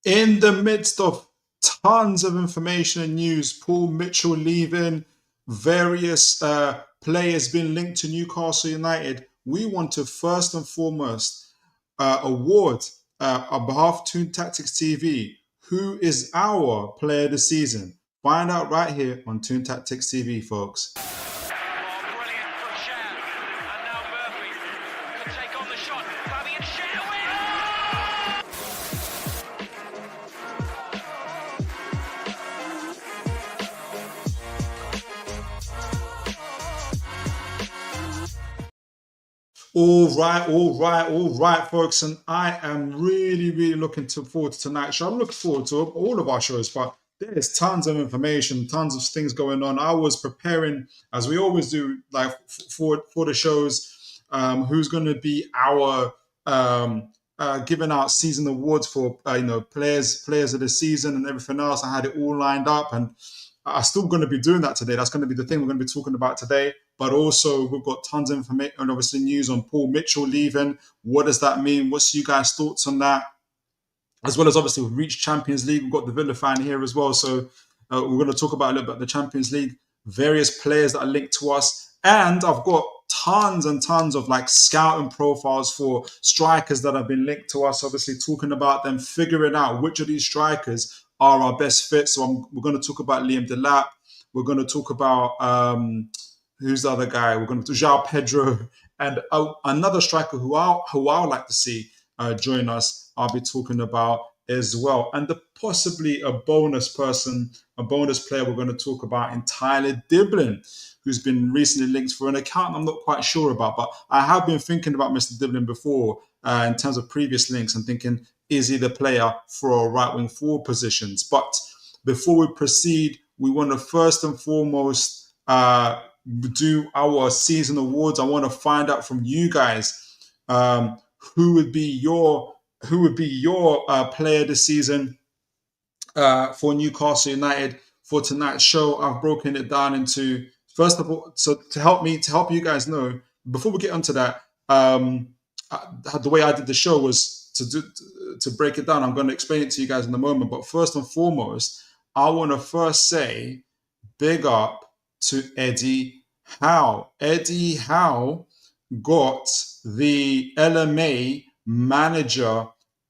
In the midst of tons of information and news, Paul Mitchell leaving, various players being linked to Newcastle United, we want to first and foremost award on behalf of Toon Tactics TV, who is our player of the season. Find out right here on Toon Tactics TV, folks. All right, folks. And I am really looking forward to tonight's show. I'm looking forward to all of our shows, but there's tons of information, tons of things going on. I was preparing, as we always do, like for the shows, who's going to be our giving out season awards for players of the season and everything else. I had it all lined up, and I'm still going to be doing that today. That's going to be the thing we're going to be talking about today. But also, we've got tons of information and obviously news on Paul Mitchell leaving. What does that mean? What's you guys' thoughts on that? As well as obviously we've reached Champions League. We've got the Villa fan here as well. So we're going to talk about a little bit about the Champions League, various players that are linked to us. And I've got tons and tons of like scouting profiles for strikers that have been linked to us, obviously talking about them, figuring out which of these strikers are our best fit. So we're going to talk about Liam Delap. We're going to talk about... who's the other guy? We're going to Joao Pedro and another striker who I would like to see join us. I'll be talking about as well. And possibly a bonus player we're going to talk about in Tyler Diblin, who's been recently linked for an account I'm not quite sure about. But I have been thinking about Mr. Diblin before in terms of previous links and thinking, is he the player for our right-wing forward positions? But before we proceed, we want to first and foremost... do our season awards. I want to find out from you guys who would be your player this season for Newcastle United for tonight's show. I've broken it down into, first of all, so to help you guys know, before we get onto that, the way I did the show was to break it down. I'm going to explain it to you guys in a moment, but first and foremost, I want to first say big up to Eddie Howe. Eddie Howe got the LMA Manager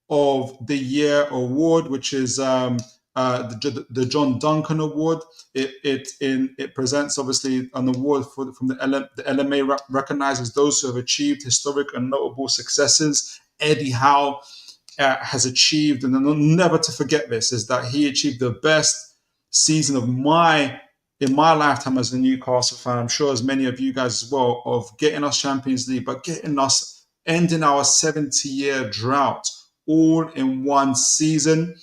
of the Year award, which is the John Duncan Award. It presents obviously an award from the LMA recognizes those who have achieved historic and notable successes. Eddie Howe has achieved, and never to forget this, is that he achieved the best season in my lifetime as a Newcastle fan, I'm sure as many of you guys as well, of getting us Champions League, but ending our 70-year drought all in one season.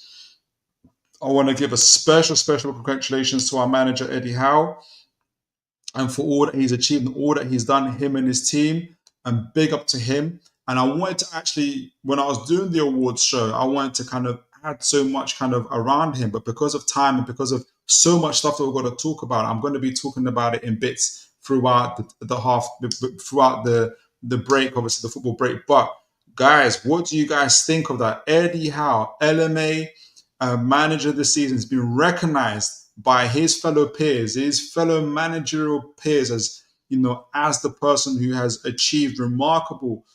I want to give a special congratulations to our manager, Eddie Howe, and for all that he's achieved and all that he's done, him and his team, and big up to him. And I wanted to actually, when I was doing the awards show, I wanted to kind of add so much kind of around him, but because of time and because of so much stuff that we're going to talk about, I'm going to be talking about it in bits throughout throughout the break, obviously the football break. But guys, what do you guys think of that? Eddie Howe, LMA Manager of the season, has been recognized by his fellow peers, his fellow managerial peers, as as the person who has achieved remarkable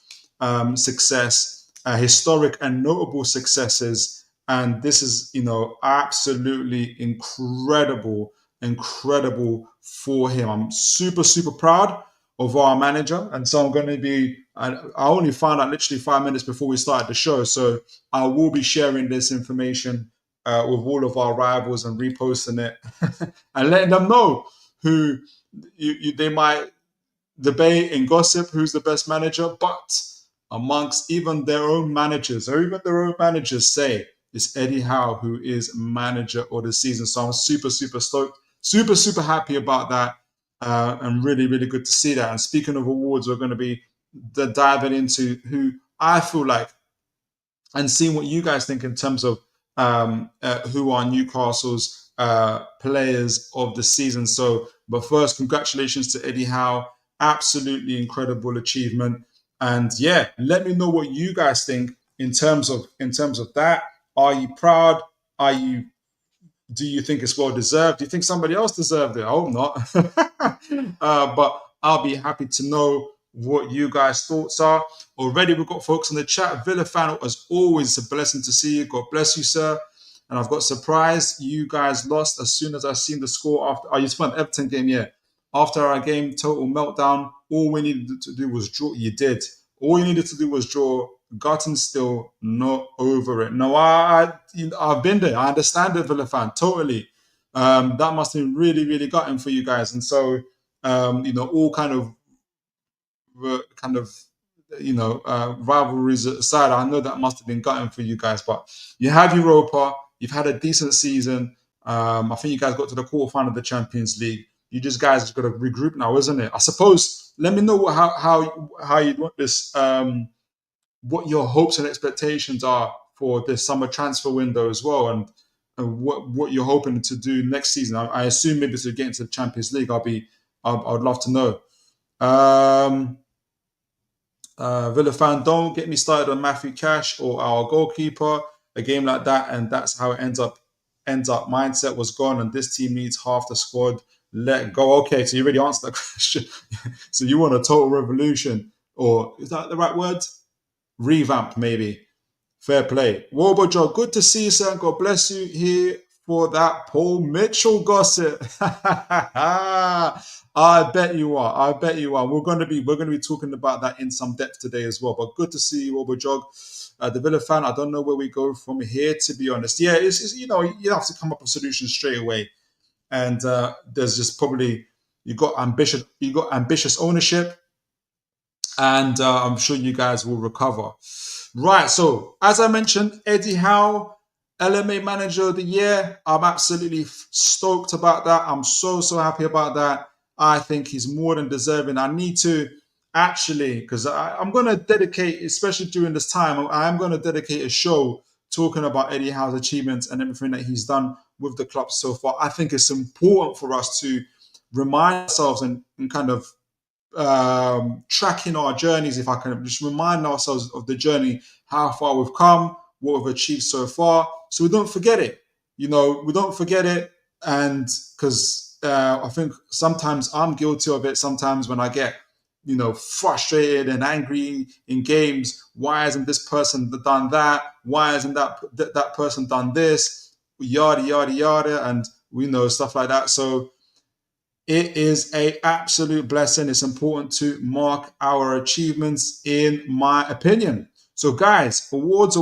success, historic and notable successes. And this is, absolutely incredible for him. I'm super proud of our manager. And so I'm going to be, I only found out literally 5 minutes before we started the show. So I will be sharing this information with all of our rivals and reposting it and letting them know who they might debate and gossip who's the best manager. But amongst even their own managers say, it's Eddie Howe who is manager of the season. So I'm super stoked, super happy about that, and really good to see that. And speaking of awards, we're going to be diving into who I feel like and seeing what you guys think in terms of who are Newcastle's players of the season. So, but first, congratulations to Eddie Howe. Absolutely incredible achievement. And yeah, let me know what you guys think in terms of that. Are you proud? Are you? Do you think it's well deserved? Do you think somebody else deserved it? I hope not. But I'll be happy to know what you guys' thoughts are. Already, we've got folks in the chat. Villa fan, as always, it's a blessing to see you. God bless you, sir. And I've got surprised you guys lost as soon as I seen the score after. Oh, you spent Everton game, yeah. After our game, total meltdown. All we needed to do was draw. You did. All you needed to do was draw. Gotten still not over it. No, I've been there. I understand the Villa fan totally. That must have been really, really gutting for you guys. And so, all kind of rivalries aside, I know that must have been gutting for you guys. But you have Europa. You've had a decent season. I think you guys got to the quarterfinal of the Champions League. You just guys have got to regroup now, isn't it? I suppose. Let me know how you want this. What your hopes and expectations are for this summer transfer window as well, and what you're hoping to do next season. I assume maybe to get into the Champions League. I'd love to know. Villa fan, don't get me started on Matthew Cash or our goalkeeper. A game like that, and that's how it ends up. Mindset was gone, and this team needs half the squad. Let go. Okay, so you already answered that question. So you want a total revolution, or is that the right word? Revamp, maybe. Fair play. Wobojo, good to see you, sir. God bless you here for that Paul Mitchell gossip. I bet you are. We're going to be talking about that in some depth today as well. But good to see you, Wobojo. The Villa fan, I don't know where we go from here, to be honest. Yeah, it's you have to come up with a solution straight away. And there's just probably you got ambitious ownership. And I'm sure you guys will recover. Right, so as I mentioned, Eddie Howe, LMA Manager of the Year. I'm absolutely stoked about that. I'm so happy about that. I think he's more than deserving. I need to actually, because I'm going to dedicate, especially during this time, I'm going to dedicate a show talking about Eddie Howe's achievements and everything that he's done with the club so far. I think it's important for us to remind ourselves and kind of tracking our journeys, if I can just remind ourselves of the journey, how far we've come, what we've achieved so far, so we don't forget it. We don't forget it. And because I think sometimes I'm guilty of it. Sometimes when I get frustrated and angry in games, why hasn't this person done that? Why hasn't that person done this? Yada yada yada, and stuff like that. So it is an absolute blessing. It's important to mark our achievements, in my opinion. So, guys, awards.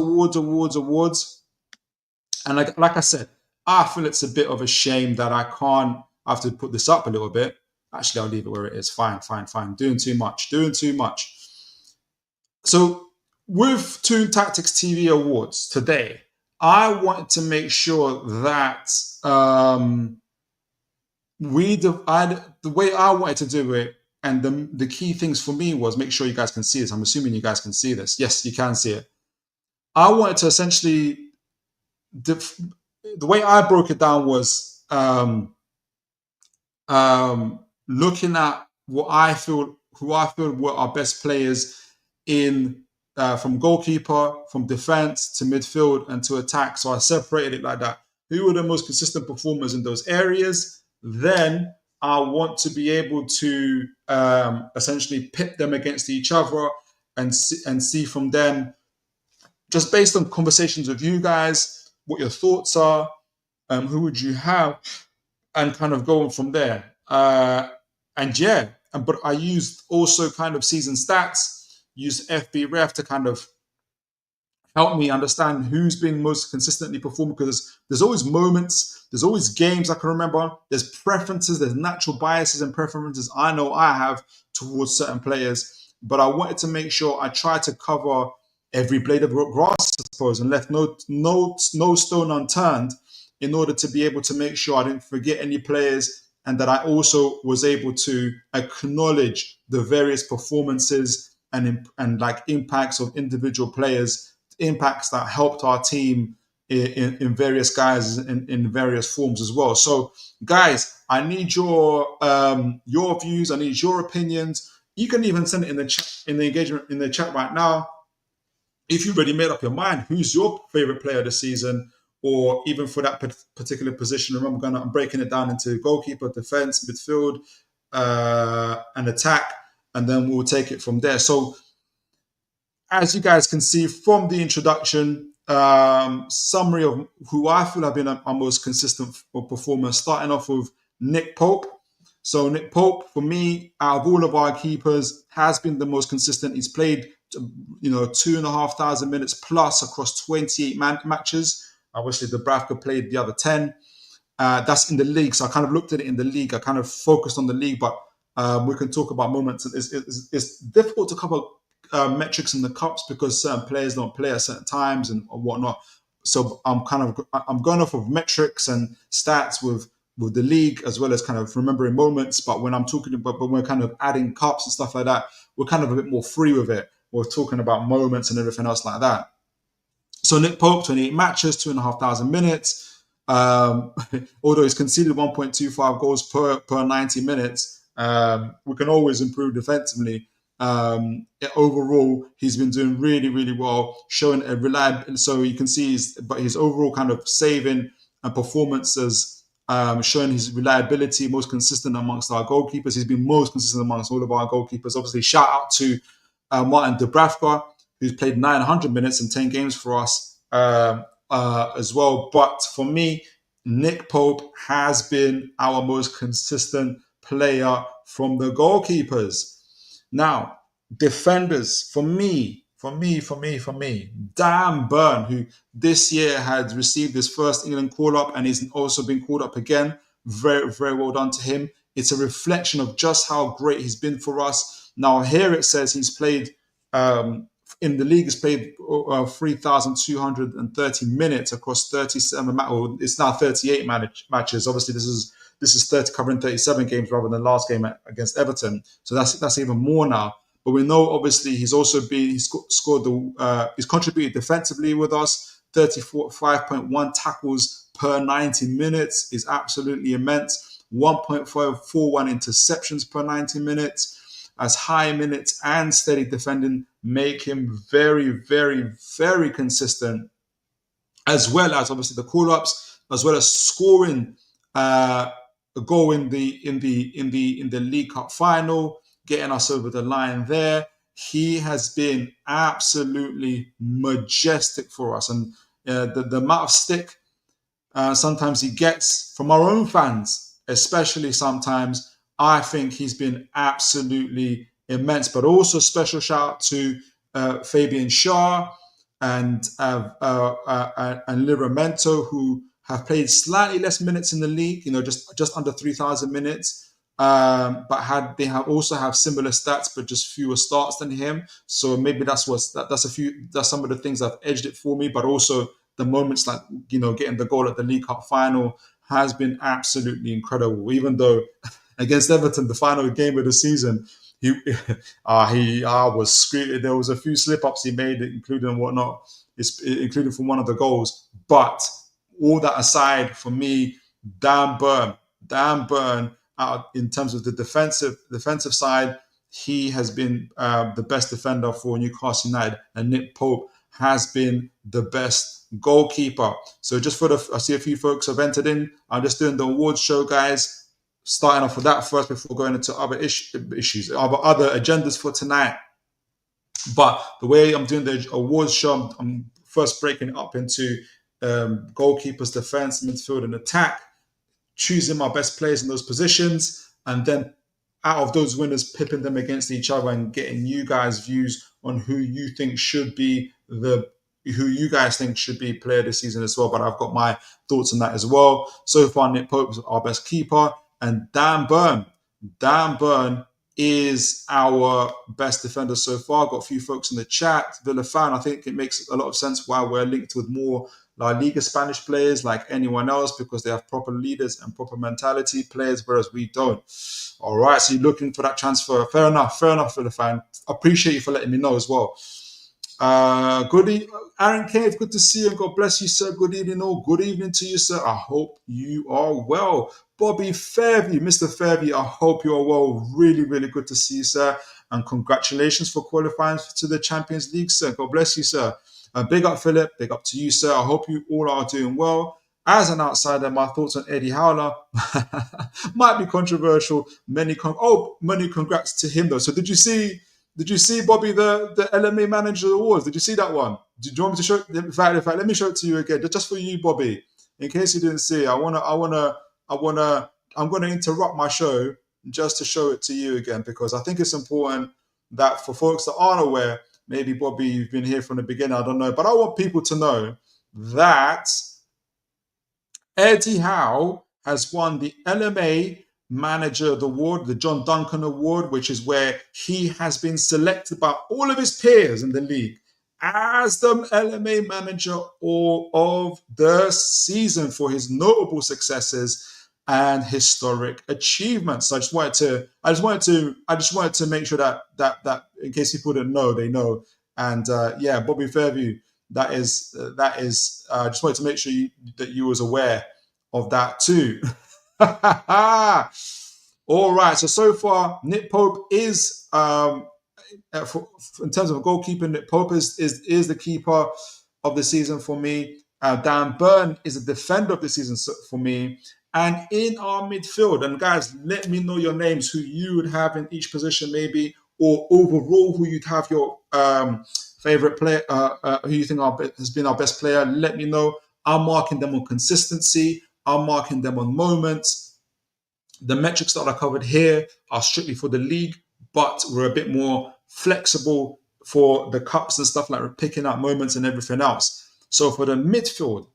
And like I said, I feel it's a bit of a shame that I have to put this up a little bit. Actually, I'll leave it where it is. Fine. Doing too much. So, with Toon Tactics TV Awards today, I wanted to make sure that the way I wanted to do it, and the key things for me was make sure you guys can see this. I'm assuming you guys can see this. Yes, you can see it. I wanted to essentially, the way I broke it down was looking at who I feel were our best players in from goalkeeper, from defense to midfield and to attack. So I separated it like that. Who were the most consistent performers in those areas? Then I want to be able to essentially pit them against each other and see from them, just based on conversations with you guys, what your thoughts are, who would you have, and kind of going from there. But I used also kind of season stats, used FB Ref to kind of help me understand who's been most consistently performing, because there's always moments, there's always games I can remember, there's preferences, there's natural biases and preferences I know I have towards certain players, but I wanted to make sure I tried to cover every blade of grass, I suppose, and left no stone unturned in order to be able to make sure I didn't forget any players, and that I also was able to acknowledge the various performances and like impacts of individual players, impacts that helped our team in various guys in various forms as well. So, guys, I need your views. I need your opinions. You can even send it in the chat, in the engagement in the chat right now. if you've already made up your mind, who's your favorite player this season, or even for that particular position. Remember, I'm breaking it down into goalkeeper, defense, midfield, and attack, and then we'll take it from there. So, as you guys can see from the introduction, summary of who I feel have been our most consistent performer, starting off with Nick Pope. So Nick Pope, for me, out of all of our keepers, has been the most consistent. He's played, 2,500 minutes plus across 28 matches. Obviously, Dubravka played the other 10. That's in the league. So I kind of looked at it in the league. I kind of focused on the league, but we can talk about moments. It's difficult to cover metrics in the cups because certain players don't play at certain times and whatnot. So I'm going off of metrics and stats with the league, as well as kind of remembering moments. But when I'm talking about, when we're kind of adding cups and stuff like that, we're kind of a bit more free with it. We're talking about moments and everything else like that. So Nick Pope, 28 matches, 2,500 minutes. Although he's conceded 1.25 goals per 90 minutes, we can always improve defensively. Overall, he's been doing really, really well, showing a reliable. So you can see his overall kind of saving and performances, showing his reliability, most consistent amongst our goalkeepers. He's been most consistent amongst all of our goalkeepers. Obviously, shout out to Martin Dubravka, who's played 900 minutes in 10 games for us as well. But for me, Nick Pope has been our most consistent player from the goalkeepers. Now, defenders, for me, Dan Burn, who this year had received his first England call-up and he's also been called up again. Very, very well done to him. It's a reflection of just how great he's been for us. Now, here it says he's played, in the league, he's played 3,230 minutes across 37 matches. It's now 38 matches. Obviously, this is 30, covering 37 games rather than last game against Everton. So that's even more now. But we know, obviously, he's contributed defensively with us. 5.1 tackles per 90 minutes is absolutely immense. 1.41 interceptions per 90 minutes. As high minutes and steady defending make him very, very, very consistent, as well as obviously the call-ups, as well as scoring a goal in the League Cup final, getting us over the line there. He has been absolutely majestic for us, and the amount of stick sometimes he gets from our own fans, especially sometimes, I think he's been absolutely immense. But also special shout out to Fabian Schär and Livramento, who have played slightly less minutes in the league, just under 3,000 minutes. But they also have similar stats, but just fewer starts than him. So maybe that's some of the things that have edged it for me. But also the moments like getting the goal at the League Cup final has been absolutely incredible. Even though against Everton, the final game of the season, he was screaming. There was a few slip-ups he made, including including from one of the goals. But all that aside, for me, Dan Burn, in terms of the defensive side, he has been the best defender for Newcastle United, and Nick Pope has been the best goalkeeper. So just I see a few folks have entered in. I'm just doing the awards show, guys. Starting off with that first before going into other issues, other agendas for tonight. But the way I'm doing the awards show, I'm first breaking it up into goalkeepers, defense, midfield, and attack, choosing my best players in those positions, and then out of those winners, pipping them against each other and getting you guys' views on who you think should be player this season as well. But I've got my thoughts on that as well. So far, Nick Pope is our best keeper, and Dan Burn is our best defender so far. Got a few folks in the chat. Villa fan, I think it makes a lot of sense why we're linked with more La Liga Spanish players like anyone else, because they have proper leaders and proper mentality players, whereas we don't. All right, so you're looking for that transfer. Fair enough, Villa fan. Appreciate you for letting me know as well. Aaron Cave, good to see you. God bless you, sir. Good evening, all. Good evening to you, sir. I hope you are well. Bobby Fairview, Mr. Fairview, I hope you are well. Really, really good to see you, sir. and congratulations for qualifying to the Champions League, sir. God bless you, sir. Big up, Philip. Big up to you, sir. I hope you all are doing well. As an outsider, my thoughts on Eddie Howler might be controversial. Many congrats to him though. So did you see Bobby the LMA Manager Awards? Did you see that one? Do you want me to show? In fact, let me show it to you again, just for you, Bobby. In case you didn't see, I'm gonna interrupt my show just to show it to you again, because I think it's important that for folks that aren't aware, maybe Bobby, you've been here from the beginning, I don't know, but I want people to know that Eddie Howe has won the LMA Manager Award, the John Duncan Award, which is where he has been selected by all of his peers in the league as the LMA Manager of the season for his notable successes and historic achievements. So I just wanted to make sure that in case people didn't know, they know. And Bobby Fairview, that is I just wanted to make sure that you was aware of that too. All right. So far, Nick Pope is in terms of goalkeeping. Nick Pope is the keeper of the season for me. Dan Burn is a defender of the season for me. And in our midfield, and guys, let me know your names, who you would have in each position, maybe, or overall who you'd have your favorite player, who you think has been our best player. Let me know. I'm marking them on consistency. I'm marking them on moments. The metrics that I covered here are strictly for the league, but we're a bit more flexible for the cups and stuff, like we're picking out moments and everything else. So for the midfield,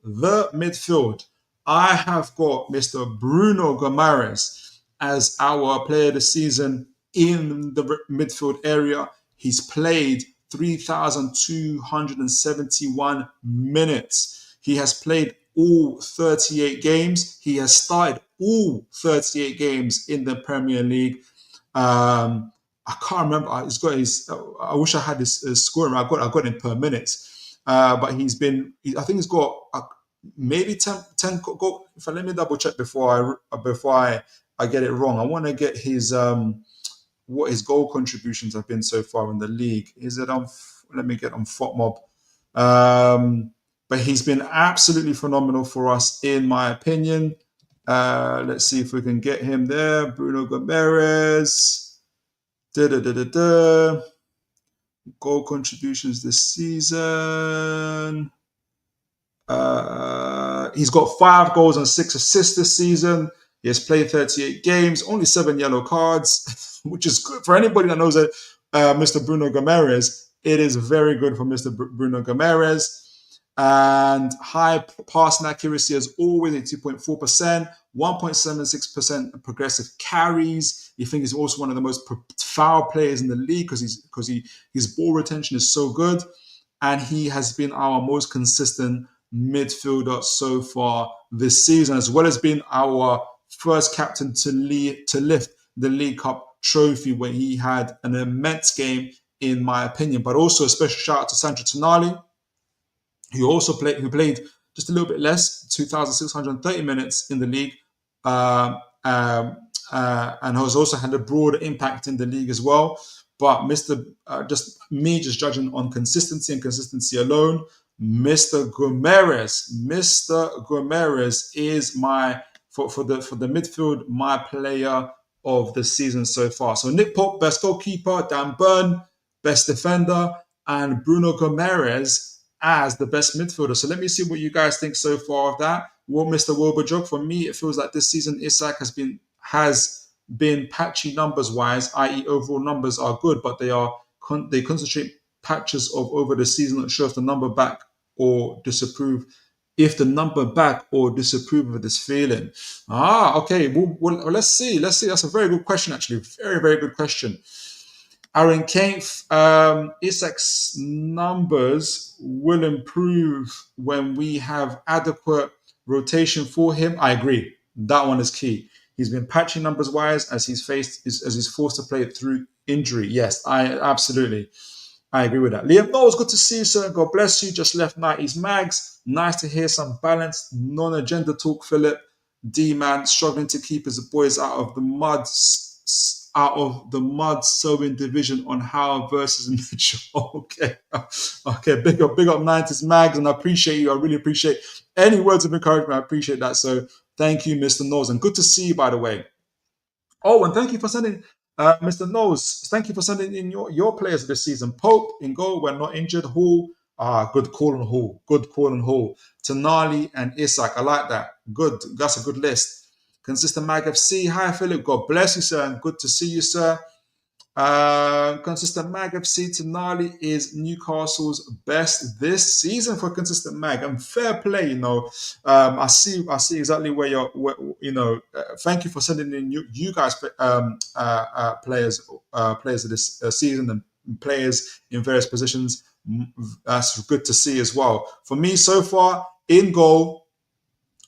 I have got Mr. Bruno Guimaraes as our player of the season in the midfield area. He's played 3,271 minutes. He has played all 38 games. He has started all 38 games in the Premier League. I can't remember. He's got his. I wish I had his scoring. I got him per minute. But he's been. I think he's got maybe 10 goal. Let me double check before I get it wrong. I want to get his what his goal contributions have been so far in the league. Is it on? Let me get on FotMob. But he's been absolutely phenomenal for us, in my opinion. Let's see if we can get him there. Bruno Guimaraes. Goal contributions this season. He's got 5 goals and 6 assists this season. He has played 38 games, only 7 yellow cards, which is good for anybody that knows that Mr. Bruno Guimaraes. It is very good for Mr. Bruno Guimaraes. And high passing accuracy as always at 2.4%, 1.76% progressive carries. You think he's also one of the most foul players in the league because his ball retention is so good, and he has been our most consistent midfielder so far this season, as well as being our first captain to lift the League Cup trophy when he had an immense game, in my opinion. But also a special shout out to Sandro Tonali, who played just a little bit less, 2,630 minutes in the league, and has also had a broader impact in the league as well. But just judging on consistency alone, Mr. Guimaraes is my for the midfield, my player of the season so far. So Nick Pope, best goalkeeper, Dan Burn, best defender, and Bruno Guimaraes as the best midfielder. So let me see what you guys think so far of that. Well, Mr. Wilberjog, for me, it feels like this season Isak has been patchy numbers wise, i.e. overall numbers are good, but they concentrate patches of over the season that show if the number back or disapprove of this feeling. Okay. Well, let's see. That's a very good question, actually. Very, very good question. Aaron Kane, Isak's numbers will improve when we have adequate rotation for him. I agree. That one is key. He's been patchy numbers wise as he's forced to play through injury. Yes, I agree with that. Liam Knowles, good to see you, sir. God bless you. Just left 90s Mags. Nice to hear some balanced, non-agenda talk, Philip. D-man struggling to keep his boys out of the mud. out of the mud sowing division on Howe versus Mitchell. Okay. Okay. Big up 90s Mags, and I appreciate you. I really appreciate any words of encouragement. I appreciate that. So thank you, Mr. Knowles. And good to see you, by the way. Oh, and thank you for sending, Mr. Knowles. Thank you for sending in your players this season. Pope in goal when not injured. Hall. Good call on Hall. Good call on Hall. Tonali and Isak. I like that. Good. That's a good list. Consistent Mag FC. Hi, Philip. God bless you, sir. And good to see you, sir. Consistent Mag FC. Tonali is Newcastle's best this season for Consistent Mag. And fair play, you know. I see exactly where you're. Thank you for sending in you guys players of this season and players in various positions. That's good to see as well. For me, so far, in goal,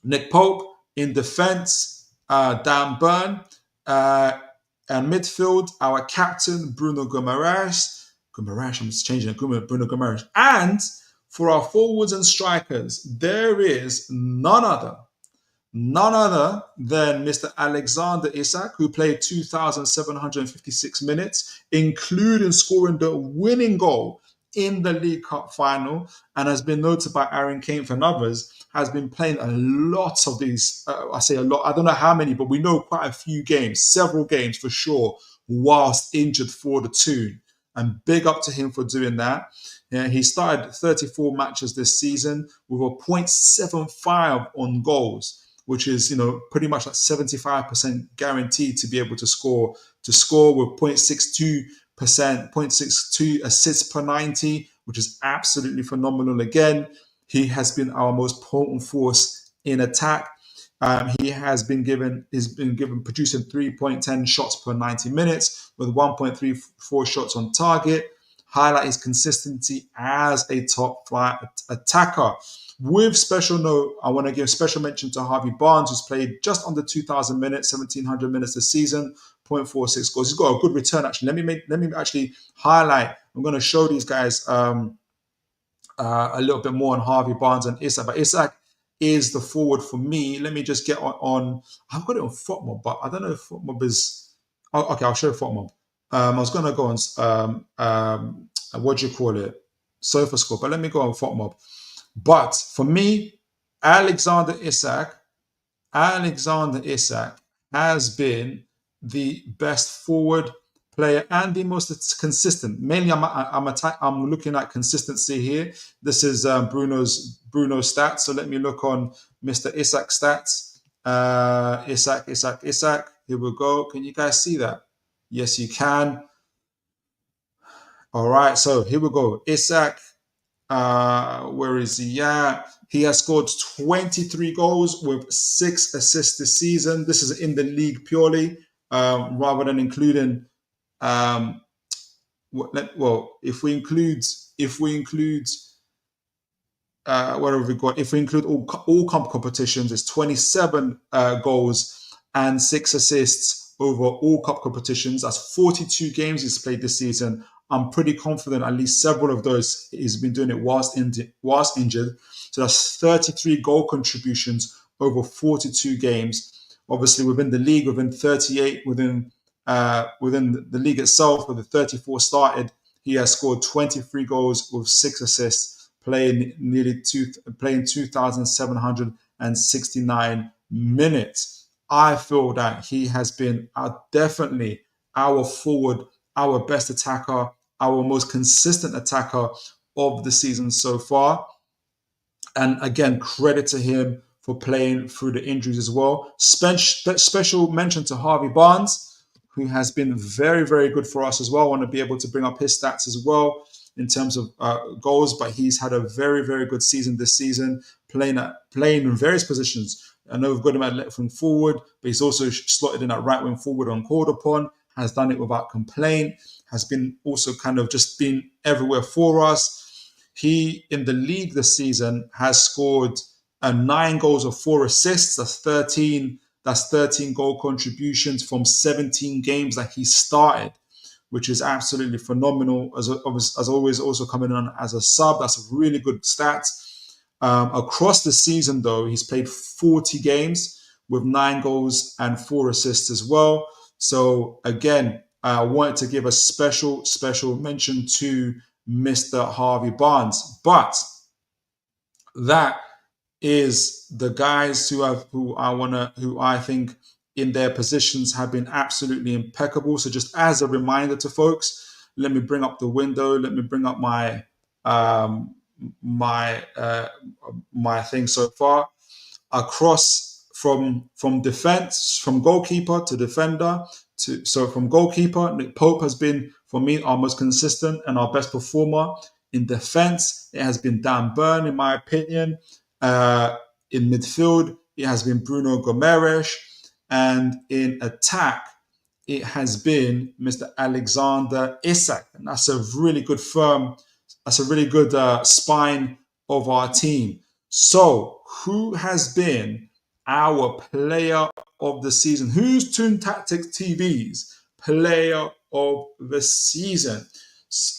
Nick Pope. In defense, Dan Burn. And midfield, our captain, Bruno Guimaraes. I'm just changing it. Bruno Guimaraes. And for our forwards and strikers, there is none other than Mr. Alexander Isak, who played 2,756 minutes, including scoring the winning goal in the League Cup final, and has been noted by Aaron Kane and others, has been playing a lot of these, I say a lot, I don't know how many, but we know quite a few games, several games for sure, whilst injured for the Toon. And big up to him for doing that. Yeah, he started 34 matches this season with a 0.75 on goals, which is, pretty much like 75% guaranteed to be able to score with 0.62 assists per 90, which is absolutely phenomenal. Again, he has been our most potent force in attack. He has been given producing 3.10 shots per 90 minutes with 1.34 shots on target. Highlight his consistency as a top flight attacker. With special note, I want to give special mention to Harvey Barnes, who's played just under 2,000 minutes, 1,700 minutes this season, 0.46 goals. He's got a good return, actually. Let me actually highlight. I'm going to show these guys a little bit more on Harvey Barnes and Isak. But Isak is the forward for me. Let me just get on. I've got it on FotMob, but I don't know if FotMob is. Oh, okay, I'll show FotMob. I was going to go on, what do you call it? SofaScore, but let me go on FotMob. But for me, Alexander Isak has been the best forward player and the most consistent. Mainly, I'm looking at consistency here. This is Bruno's stats. So let me look on Mr. Isak stats. Isak. Here we go. Can you guys see that? Yes, you can. All right. So here we go. Isak. Where is he at? He has scored 23 goals with 6 assists this season. This is in the league purely, rather than including. If we include what have we got? If we include all competitions, it's 27 goals and 6 assists over all cup competitions. That's 42 games he's played this season. I'm pretty confident at least several of those he's been doing it whilst injured. So that's 33 goal contributions over 42 games. Obviously, within the league, within 38, within the league itself, with the 34 started, he has scored 23 goals with 6 assists, playing 2,769 minutes. I feel that he has been definitely our forward, our best attacker, our most consistent attacker of the season so far. And again, credit to him for playing through the injuries as well. Special mention to Harvey Barnes, who has been very, very good for us as well. I want to be able to bring up his stats as well in terms of goals, but he's had a very, very good season this season, playing in various positions. I know we've got him at left wing forward, but he's also slotted in at right wing forward on called upon, has done it without complaint, has been also kind of just been everywhere for us. He, in the league this season, has scored 9 goals or 4 assists. That's 13 goal contributions from 17 games that he started, which is absolutely phenomenal. As always, also coming on as a sub. That's a really good stat. Across the season, though, he's played 40 games with 9 goals and 4 assists as well. So again, I wanted to give a special mention to Mr. Harvey Barnes. But that is the guys who I think in their positions have been absolutely impeccable. So just as a reminder to folks, let me bring up the window. Let me bring up my um, my thing so far across from defense, from goalkeeper to defender. So from goalkeeper, Nick Pope has been for me our most consistent and our best performer. In defense, it has been Dan Burn, in my opinion. In midfield, it has been Bruno Guimaraes, and in attack, it has been Mr. Alexander Isak, and that's a really good spine of our team. So, who has been our player of the season? Who's Toon Tactics TV's player of the season?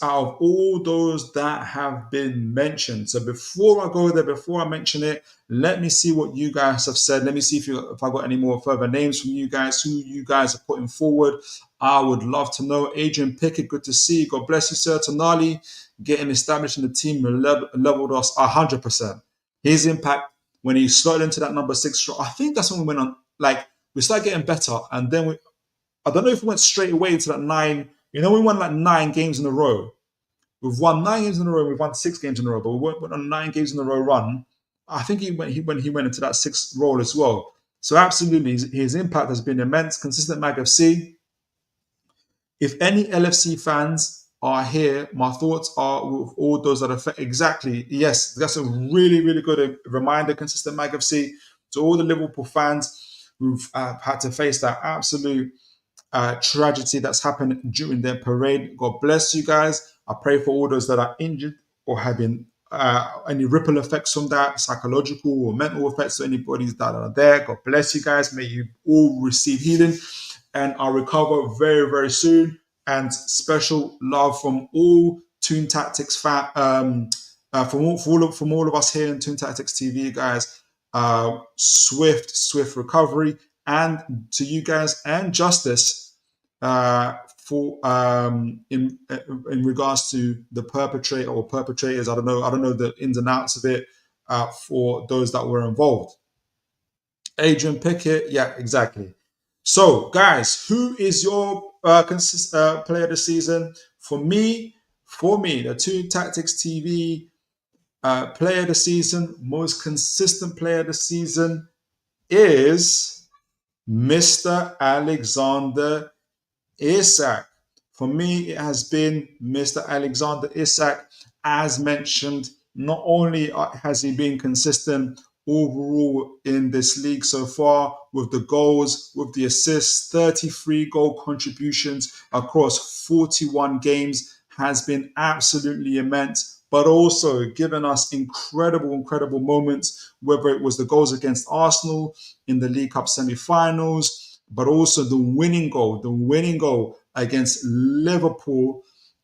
Out of all those that have been mentioned. So before I go there, before I mention it, let me see what you guys have said. Let me see if I got any more further names from you guys, who you guys are putting forward. I would love to know. Adrian Pickett, good to see you. God bless you, sir. Tonali, getting established in the team, leveled us 100%. His impact when he slotted into that number 6, I think that's when we went on, like, we started getting better. And then I don't know if we went straight away to that 9. We won like 9 games in a row. We've won 9 games in a row. We've won 6 games in a row, but we went on 9 games in a row run. I think he went into that 6th role as well. So absolutely, his impact has been immense. Consistent Mag FC. If any LFC fans are here, my thoughts are with all those that affect. Exactly, yes, that's a really, really good reminder. Consistent Mag FC, to all the Liverpool fans who've had to face that absolute tragedy that's happened during their parade. God bless you guys. I pray for all those that are injured or have been any ripple effects from that, psychological or mental effects to anybody that are there. God bless you guys. May you all receive healing and I'll recover very, very soon. And special love from all Toon Tactics from all of us here in Toon Tactics TV, guys. Swift recovery, and to you guys and justice for in regards to the perpetrator or perpetrators. I don't know the ins and outs of it for those that were involved. Adrian Pickett, yeah, exactly. So, guys, who is your player of the season? For me, the Toon Tactics TV player of the season, most consistent player of the season is Mr. Alexander Isak. For me, it has been Mr. Alexander Isak. As mentioned, not only has he been consistent overall in this league so far with the goals, with the assists, 33 goal contributions across 41 games has been absolutely immense, but also given us incredible moments, whether it was the goals against Arsenal in the League Cup semi-finals, but also the winning goal against Liverpool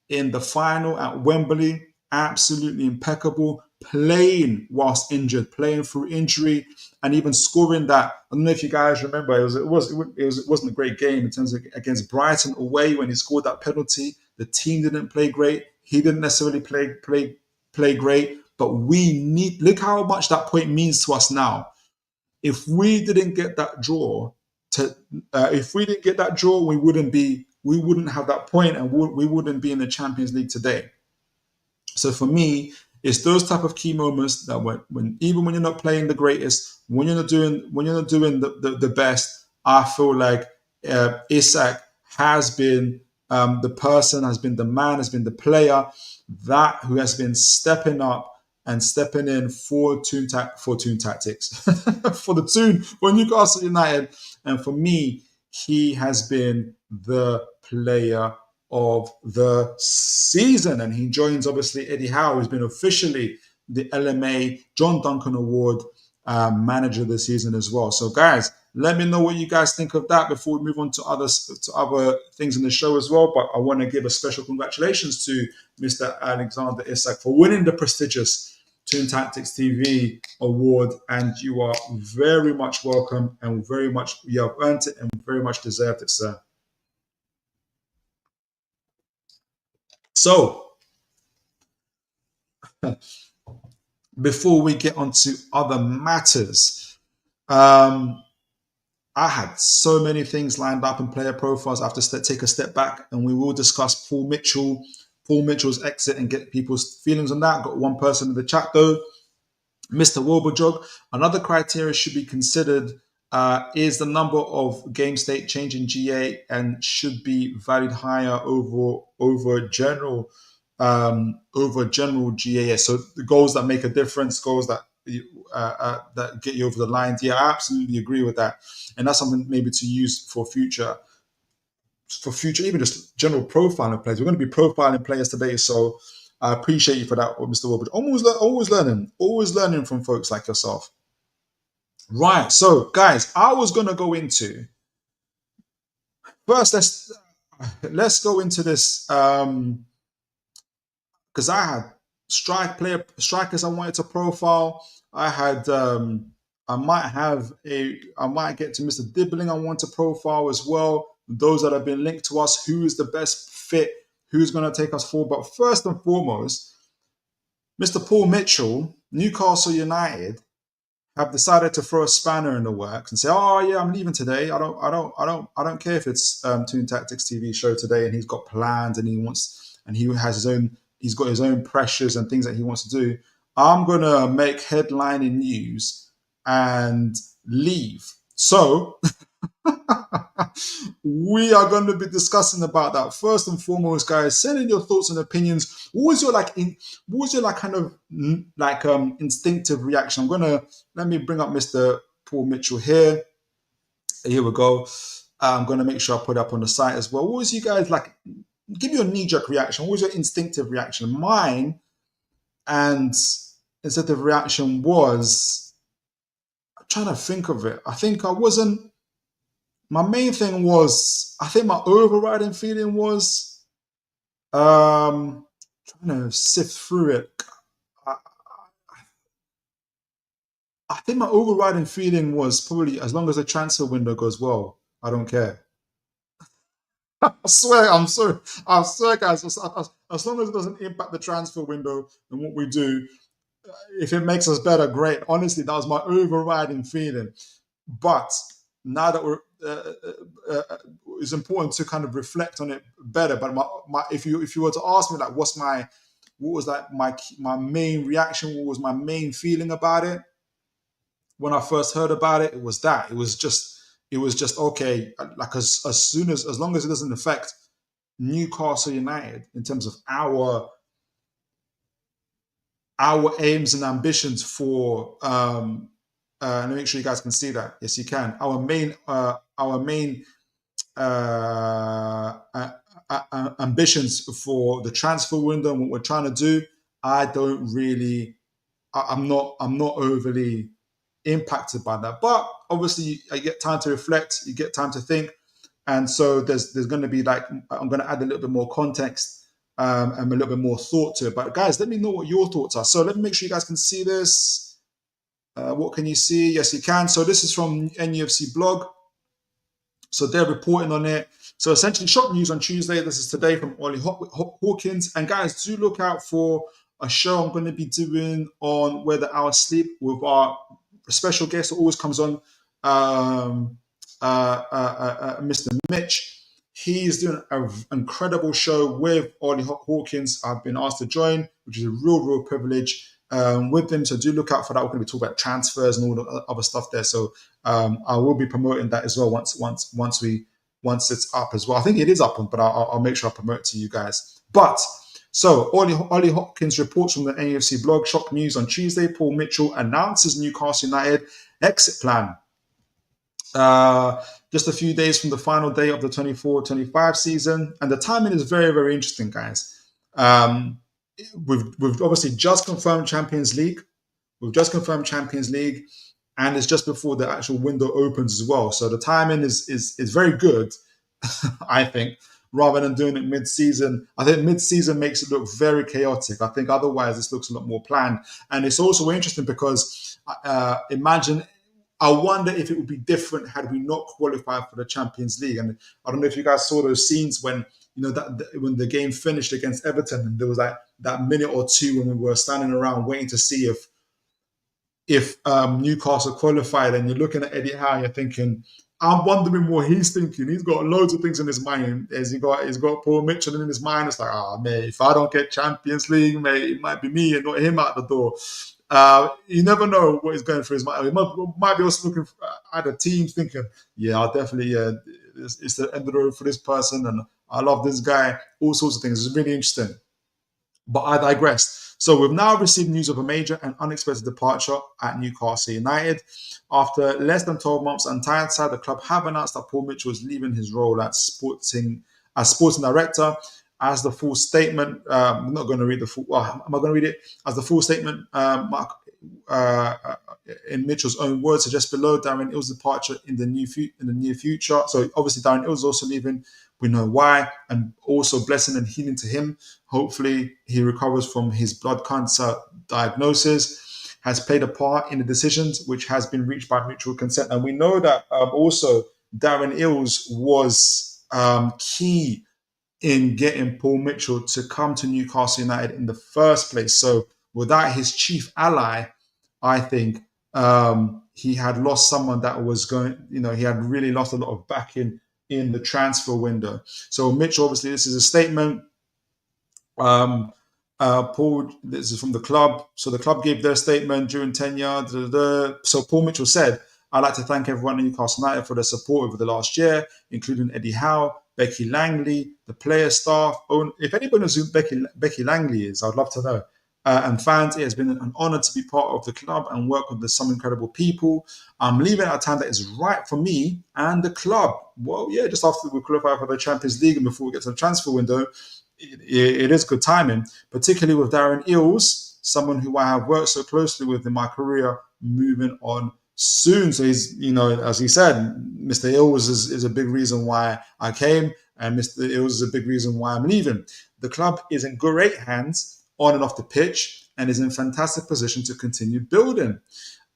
in the final at Wembley. Absolutely impeccable, playing whilst injured, playing through injury, and even scoring that. I don't know if you guys remember, it wasn't a great game in terms of against Brighton away when he scored that penalty. The team didn't play great. He didn't necessarily play great, but look how much that point means to us now. If we didn't get that draw, we wouldn't have that point, and we wouldn't be in the Champions League today. So for me, it's those type of key moments that when even when you're not playing the greatest, when you're not doing the best, I feel like Isak has been the person, has been the man, has been the player who has been stepping up and stepping in for Toon Tactics, for Newcastle United, and for me, he has been the player of the season, and he joins obviously Eddie Howe, who's been officially the LMA John Duncan Award manager this season as well. So guys, let me know what you guys think of that before we move on to other things in the show as well. But I want to give a special congratulations to Mr. Alexander Isak for winning the prestigious Toon Tactics TV award, and you are very much welcome and very much you have earned it and very much deserved it, sir. So before we get on to other matters, I had so many things lined up in player profiles. I have to take a step back, and we will discuss Paul Mitchell's exit, and get people's feelings on that. Got one person in the chat though, Mr. Wilberjog. Another criteria should be considered is the number of game state change in GA, and should be valued higher over general GAS. So the goals that make a difference, goals that that get you over the lines. Yeah, I absolutely agree with that, and that's something maybe to use for future, even just general profiling players. We're going to be profiling players today, so I appreciate you for that, Mr. Wilbur. Always learning from folks like yourself. Right, so guys, I was going to go into first. Let's go into this because I had strikers I wanted to profile. I had I might get to Mr. Dibbling I want to profile as well. Those that have been linked to us, who is the best fit, who's going to take us forward. But first and foremost, Mr. Paul Mitchell, Newcastle United, have decided to throw a spanner in the works and say, "Oh yeah, I'm leaving today. I don't care if it's Toon Tactics TV show today, and he's got plans and he's got his own pressures and things that he wants to do. I'm gonna make headlining news and leave." So we are going to be discussing about that. First and foremost, guys, send in your thoughts and opinions. What was your kind of instinctive reaction? Let me bring up Mr. Paul Mitchell here. Here we go. I'm going to make sure I put it up on the site as well. What was you guys like? Give me your knee-jerk reaction. What was your instinctive reaction? Mine and instinctive reaction was, I'm trying to think of it. I think my main thing was, I think my overriding feeling was, trying to sift through it. I think my overriding feeling was probably, as long as the transfer window goes well, I don't care. I swear, guys, as long as it doesn't impact the transfer window and what we do, if it makes us better, great. Honestly, that was my overriding feeling. But now that it's important to kind of reflect on it better. But if you were to ask me, like, what was my main reaction? What was my main feeling about it when I first heard about it? It was that. It was just okay. Like as long as it doesn't affect Newcastle United in terms of our aims and ambitions for. Let me make sure you guys can see that. Yes, you can. Our main ambitions for the transfer window and what we're trying to do. I'm not overly impacted by that. But obviously, I get time to reflect. You get time to think, and so there's going to be I'm going to add a little bit more context and a little bit more thought to it. But guys, let me know what your thoughts are. So let me make sure you guys can see this. What can you see? Yes, you can. So this is from NUFC blog. So they're reporting on it. So essentially, shock news on Tuesday. This is today from Ollie Hawkins. And guys, do look out for a show I'm going to be doing on Where the Owls Sleep with our special guest who always comes on, Mr. Mitch. He's doing an incredible show with Ollie Hawkins. I've been asked to join, which is a real privilege. With them, so do look out for that. We're going to be talking about transfers and all the other stuff there. So I will be promoting that as well once it's up as well. I think it is up, but I'll make sure I promote it to you guys. But so Ollie Hopkins reports from the NUFC blog. Shock news on Tuesday. Paul Mitchell announces Newcastle United exit plan. Just a few days from the final day of the 24-25 season, and the timing is very interesting, guys. We've obviously just confirmed Champions League. And it's just before the actual window opens as well. So the timing is very good, I think, rather than doing it mid-season. I think mid-season makes it look very chaotic. I think otherwise this looks a lot more planned. And it's also interesting because I wonder if it would be different had we not qualified for the Champions League. And I don't know if you guys saw those scenes when when the game finished against Everton, and there was like that minute or two when we were standing around waiting to see if Newcastle qualified, and you're looking at Eddie Howe, and you're thinking, I'm wondering what he's thinking. He's got loads of things in his mind. He's got Paul Mitchell in his mind. It's like, mate, if I don't get Champions League, mate, it might be me and not him out the door. You never know what he's going through his mind. He might be also looking at the team, thinking, yeah, I'll definitely, it's the end of the road for this person, and I love this guy. All sorts of things. It's really interesting. But I digress. So we've now received news of a major and unexpected departure at Newcastle United. After less than 12 months on Tyneside, the club have announced that Paul Mitchell is leaving his role as sporting director. As the full statement, I'm not going to read the full. Well, am I going to read it? As the full statement, in Mitchell's own words, suggests below, Darren Ill's departure in the near future. So obviously, Darren Ill's also leaving. We know why, and also blessing and healing to him. Hopefully, he recovers from his blood cancer diagnosis. Has played a part in the decisions which has been reached by mutual consent, and we know that also Darren Ills was key in getting Paul Mitchell to come to Newcastle United in the first place. So without his chief ally, I think he had lost someone that was going. He had really lost a lot of backing in the transfer window. So Mitchell, obviously, this is a statement. Paul, this is from the club. So the club gave their statement during tenure. So Paul Mitchell said, I'd like to thank everyone at Newcastle United for their support over the last year, including Eddie Howe, Becky Langley, the player staff. If anybody knows who Becky Langley is, I'd love to know. And fans, it has been an honour to be part of the club and work with some incredible people. I'm leaving at a time that is right for me and the club. Well, yeah, just after we qualify for the Champions League and before we get to the transfer window, it is good timing, particularly with Darren Ills, someone who I have worked so closely with in my career, moving on soon. So he's, as he said, Mr. Ills is a big reason why I came, and Mr. Ills is a big reason why I'm leaving. The club is in great hands on and off the pitch and is in fantastic position to continue building.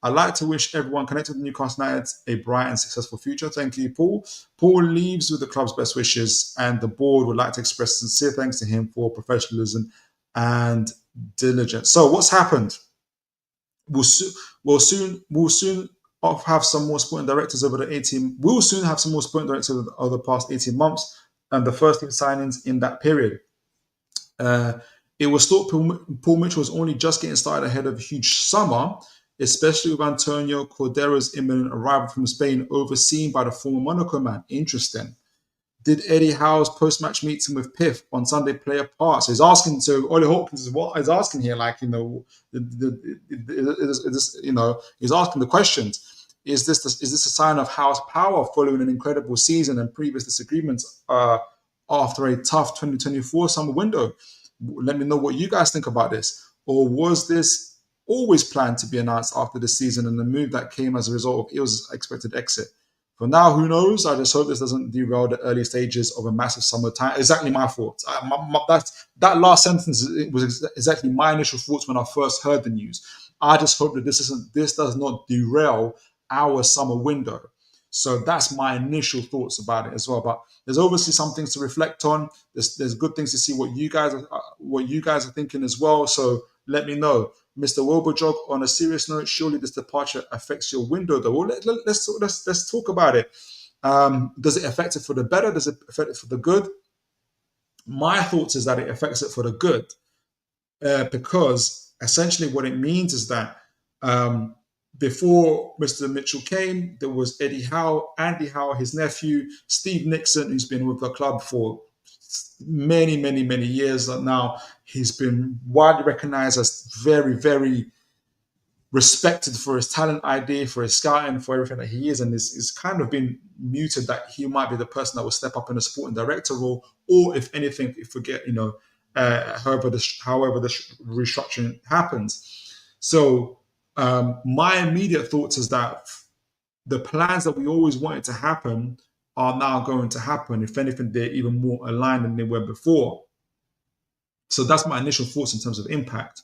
I'd like to wish everyone connected with Newcastle United a bright and successful future. Thank you, Paul. Paul leaves with the club's best wishes, and the board would like to express sincere thanks to him for professionalism and diligence. So what's happened? We'll soon have some more sporting directors over the 18. We'll soon have some more sporting directors over the past 18 months, and the first team signings in that period. It was thought Paul Mitchell was only just getting started ahead of a huge summer, especially with Antonio Cordero's imminent arrival from Spain, overseen by the former Monaco man. Interesting. Did Eddie Howe's post-match meeting with Piff on Sunday play a part? So he's asking. So Ollie Hawkins is asking here, he's asking the questions. Is this a sign of Howe's power following an incredible season and previous disagreements after a tough 2024 summer window? Let me know what you guys think about this. Or was this always planned to be announced after the season and the move that came as a result of Ills' expected exit? For now, who knows? I just hope this doesn't derail the early stages of a massive summer time. Exactly my thoughts. That last sentence was exactly my initial thoughts when I first heard the news. I just hope that this does not derail our summer window. So that's my initial thoughts about it as well. But there's obviously some things to reflect on. There's good things to see what you guys are thinking as well. So let me know, Mr. Wilberjog. On a serious note, surely this departure affects your window, though. Well, let's talk about it. Does it affect it for the better? Does it affect it for the good? My thoughts is that it affects it for the good, because essentially what it means is that before Mr. Mitchell came, there was Eddie Howe, Andy Howe, his nephew, Steve Nixon, who's been with the club for many, many, many years now. He's been widely recognized as very, very respected for his talent ID, for his scouting, for everything that he is, and it's kind of been muted that he might be the person that will step up in a sporting director role, or if anything, if we get, however the restructuring happens. So my immediate thoughts is that the plans that we always wanted to happen are now going to happen. If anything, they're even more aligned than they were before. So that's my initial thoughts in terms of impact.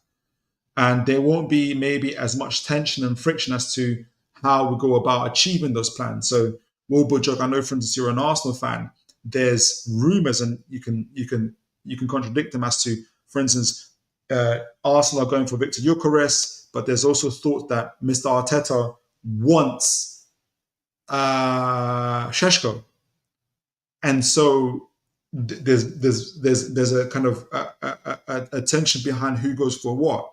And there won't be maybe as much tension and friction as to how we go about achieving those plans. So, Wilbur Jog, I know, for instance, you're an Arsenal fan. there's rumours, and you can contradict them as to, for instance, Arsenal are going for Victor Gyökeres, but there's also thought that Mr. Arteta wants Šeško, and so there's a kind of a tension behind who goes for what.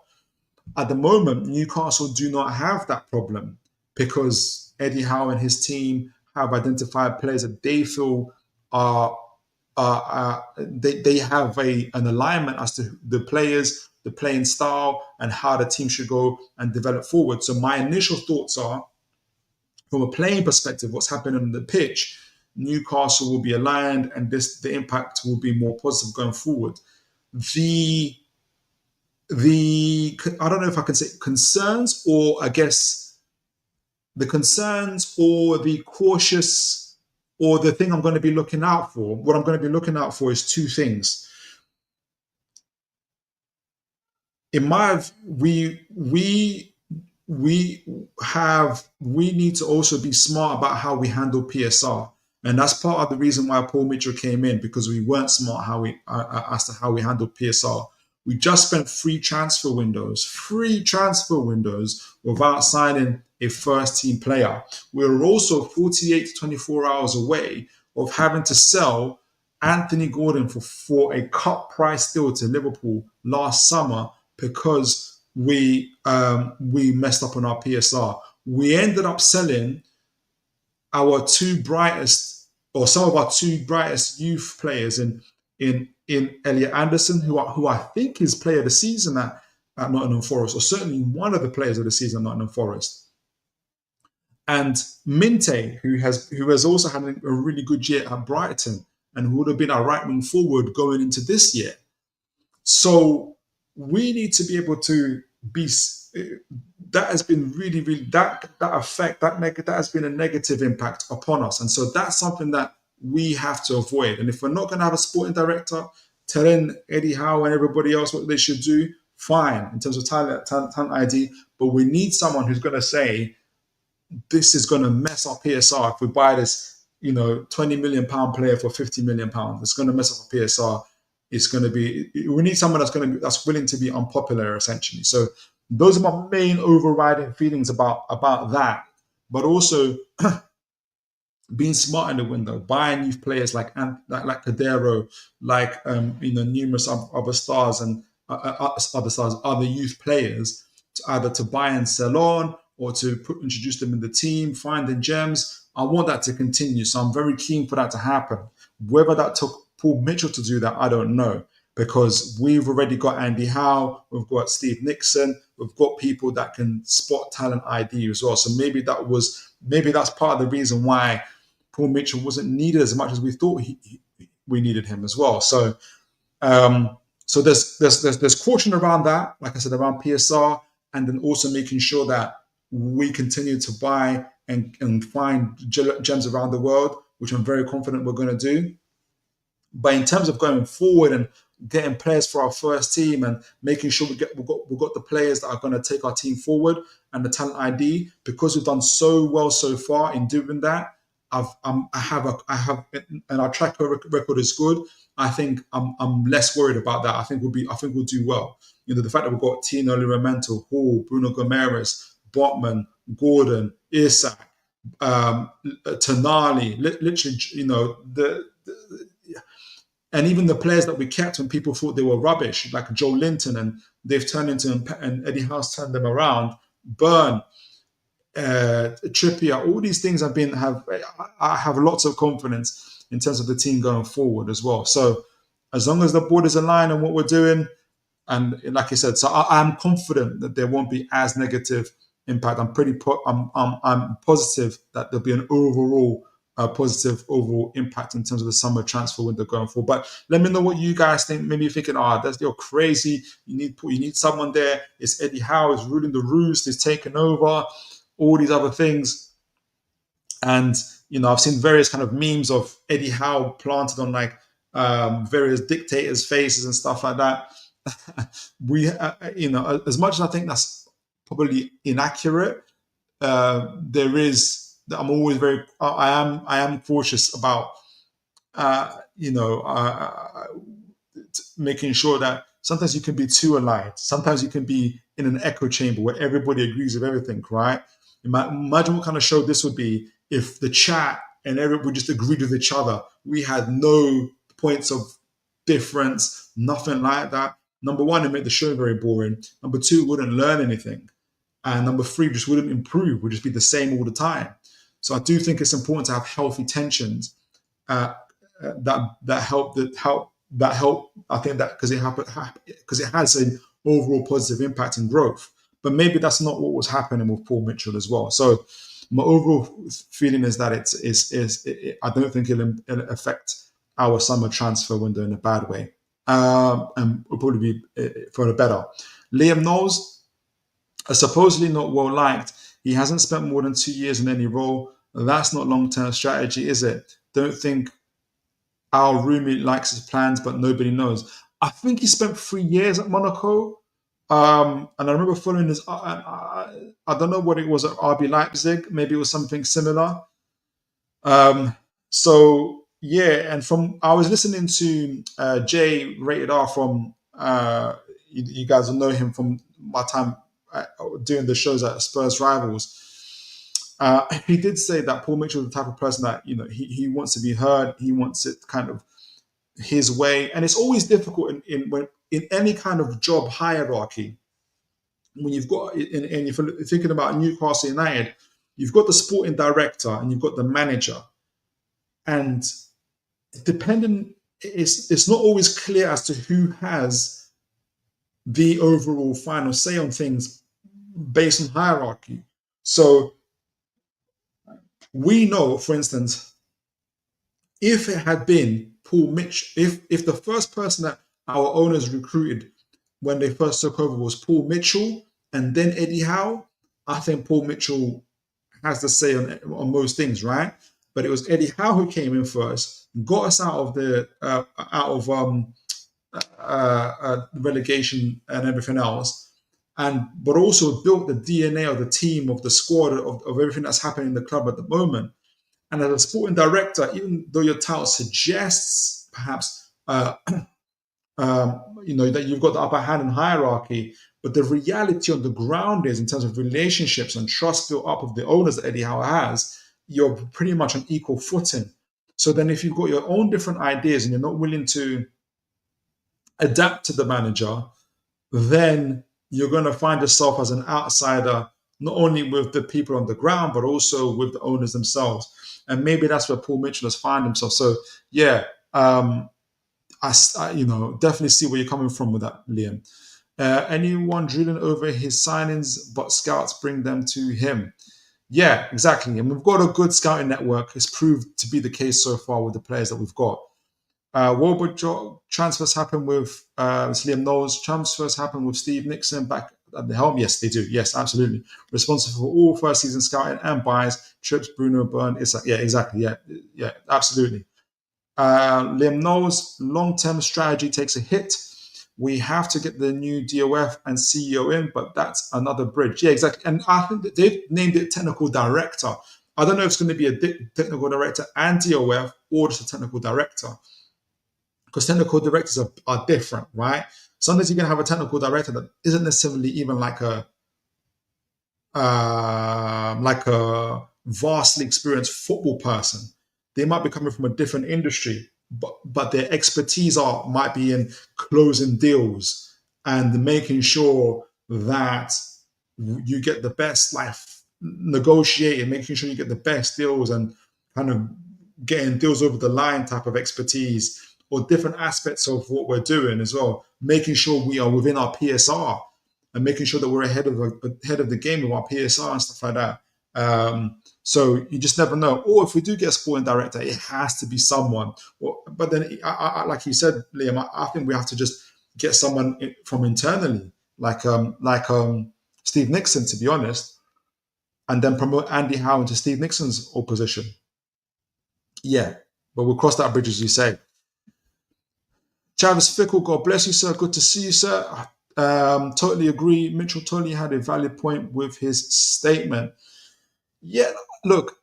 At the moment, Newcastle do not have that problem because Eddie Howe and his team have identified players that they feel are they have an alignment as to the players, the playing style, and how the team should go and develop forward. So my initial thoughts are, from a playing perspective, what's happening on the pitch, Newcastle will be aligned, and the impact will be more positive going forward. The I don't know if I can say concerns, or I guess the concerns or the cautious, or the thing I'm going to be looking out for. What I'm going to be looking out for is two things. In my we need to also be smart about how we handle PSR. And that's part of the reason why Paul Mitchell came in, because we weren't smart as to how we handled PSR. We just spent free transfer windows without signing a first team player. We were also 48 to 24 hours away of having to sell Anthony Gordon for a cut price deal to Liverpool last summer because we messed up on our PSR. We ended up selling our two brightest, or some of our two brightest youth players in Elliot Anderson, who I think is player of the season at Nottingham Forest, or certainly one of the players of the season at Nottingham Forest. And Minte, who has also had a really good year at Brighton and who would have been our right wing forward going into this year. So we need to be able to be. That has been really, really that has been a negative impact upon us, and so that's something that we have to avoid. And if we're not going to have a sporting director telling Eddie Howe and everybody else what they should do, fine, in terms of talent ID, but we need someone who's going to say, this is going to mess up PSR if we buy this, £20 million player for £50 million. It's going to mess up PSR. It's going to be. We need someone that's willing to be unpopular, essentially. So those are my main overriding feelings about that. But also being smart in the window, buying youth players like Cadero, like numerous other stars and other youth players, either to buy and sell on, or to introduce them in the team, finding gems. I want that to continue. So I'm very keen for that to happen. Whether that took Paul Mitchell to do that, I don't know, because we've already got Andy Howe, we've got Steve Nixon, we've got people that can spot talent ID as well. So maybe that's part of the reason why Paul Mitchell wasn't needed as much as we thought we needed him as well. So so there's caution around that, like I said, around PSR, and then also making sure that we continue to buy and find gems around the world, which I'm very confident we're going to do. But in terms of going forward and getting players for our first team and making sure we've got the players that are going to take our team forward, and the talent ID, because we've done so well so far in doing that, I have, and our track record is good. I think I'm less worried about that. I think we'll do well. The fact that we've got Tino Livramento, Hall, Bruno Guimaraes, Botman, Gordon, Isak, Tonali, literally, and even the players that we kept when people thought they were rubbish, like Joe Linton, and they've turned into, and Eddie Howe's turned them around. Burn, Trippier, all these things I have lots of confidence in terms of the team going forward as well. So as long as the board is aligned on what we're doing, and like I said, so I'm confident that there won't be as negative impact. I'm positive that there'll be an overall positive overall impact in terms of the summer transfer window going forward. But let me know what you guys think. Maybe you're thinking, you're crazy. You need someone there. It's Eddie Howe is ruling the roost. He's taken over. All these other things, and I've seen various kind of memes of Eddie Howe planted on like various dictators' faces and stuff like that. We, as much as I think that's probably inaccurate, there is. I'm always I am cautious about you know, making sure that sometimes you can be too aligned. Sometimes you can be in an echo chamber where everybody agrees with everything, right? Imagine what kind of show this would be if the chat and everybody just agreed with each other. We had no points of difference, nothing like that. Number one, it made the show very boring. Number two, we wouldn't learn anything. And number three, we just wouldn't improve. We'd just be the same all the time. So I do think it's important to have healthy tensions uh, that help. I think that because it has an overall positive impact in growth. But maybe that's not what was happening with Paul Mitchell as well. So my overall feeling is that I don't think it'll affect our summer transfer window in a bad way, and will probably be for the better. Liam Knowles, supposedly not well liked. He hasn't spent more than 2 years in any role. That's not long-term strategy, is it? Don't think our roommate likes his plans, but nobody knows. I think he spent 3 years at Monaco. And I remember following his. I don't know what it was at RB Leipzig. Maybe it was something similar. Um, so yeah, and from I was listening to Jay Rated R from you guys will know him from my time doing the shows at Spurs Rivals. He did say that Paul Mitchell is the type of person that he wants to be heard. He wants it kind of his way, and it's always difficult in any kind of job hierarchy when you've got and if you're thinking about Newcastle United, you've got the sporting director and you've got the manager, and depending, it's not always clear as to who has the overall final say on things based on hierarchy. So we know, for instance, if it had been Paul Mitch, if the first person that our owners recruited when they first took over was Paul Mitchell and then Eddie Howe, I think Paul Mitchell has the say on most things, right? But it was Eddie Howe who came in first, got us out of the relegation and everything else, but also built the DNA of the team, of the squad, of everything that's happening in the club at the moment. And as a sporting director, even though your title suggests perhaps that you've got the upper hand in hierarchy, but the reality on the ground is, in terms of relationships and trust built up of the owners that Eddie Howe has, you're pretty much on equal footing. So then, if you've got your own different ideas and you're not willing to adapt to the manager, then you're going to find yourself as an outsider, not only with the people on the ground, but also with the owners themselves. And maybe that's where Paul Mitchell has found himself. So, yeah, I definitely see where you're coming from with that, Liam. Anyone drilling over his signings, but scouts bring them to him. Yeah, exactly. And we've got a good scouting network. It's proved to be the case so far with the players that we've got. Transfers happen with Liam Knowles. Transfers happen with Steve Nixon back at the helm. Yes, they do. Yes, absolutely. Responsible for all first season scouting and buys. Trips, Bruno, Byrne, Isak. Yeah, exactly. Yeah, absolutely. Liam Knowles, long-term strategy takes a hit. We have to get the new DOF and CEO in, but that's another bridge. Yeah, exactly. And I think that they've named it technical director. I don't know if it's going to be a technical director and DOF or just a technical director, because technical directors are different, right? Sometimes you can have a technical director that isn't necessarily even like a vastly experienced football person. They might be coming from a different industry, but their expertise might be in closing deals and making sure that you get the best, like negotiating, making sure you get the best deals and kind of getting deals over the line type of expertise, or different aspects of what we're doing as well, making sure we are within our PSR and making sure that we're ahead of the game with our PSR and stuff like that. So you just never know. Or if we do get a sporting director, it has to be someone. But then, like you said, Liam, I think we have to just get someone from internally, like Steve Nixon, to be honest, and then promote Andy Howe into Steve Nixon's old position. Yeah, but we'll cross that bridge, as you say. Travis Fickle, God bless you, sir. Good to see you, sir. Totally agree. Mitchell totally had a valid point with his statement. Yeah, look,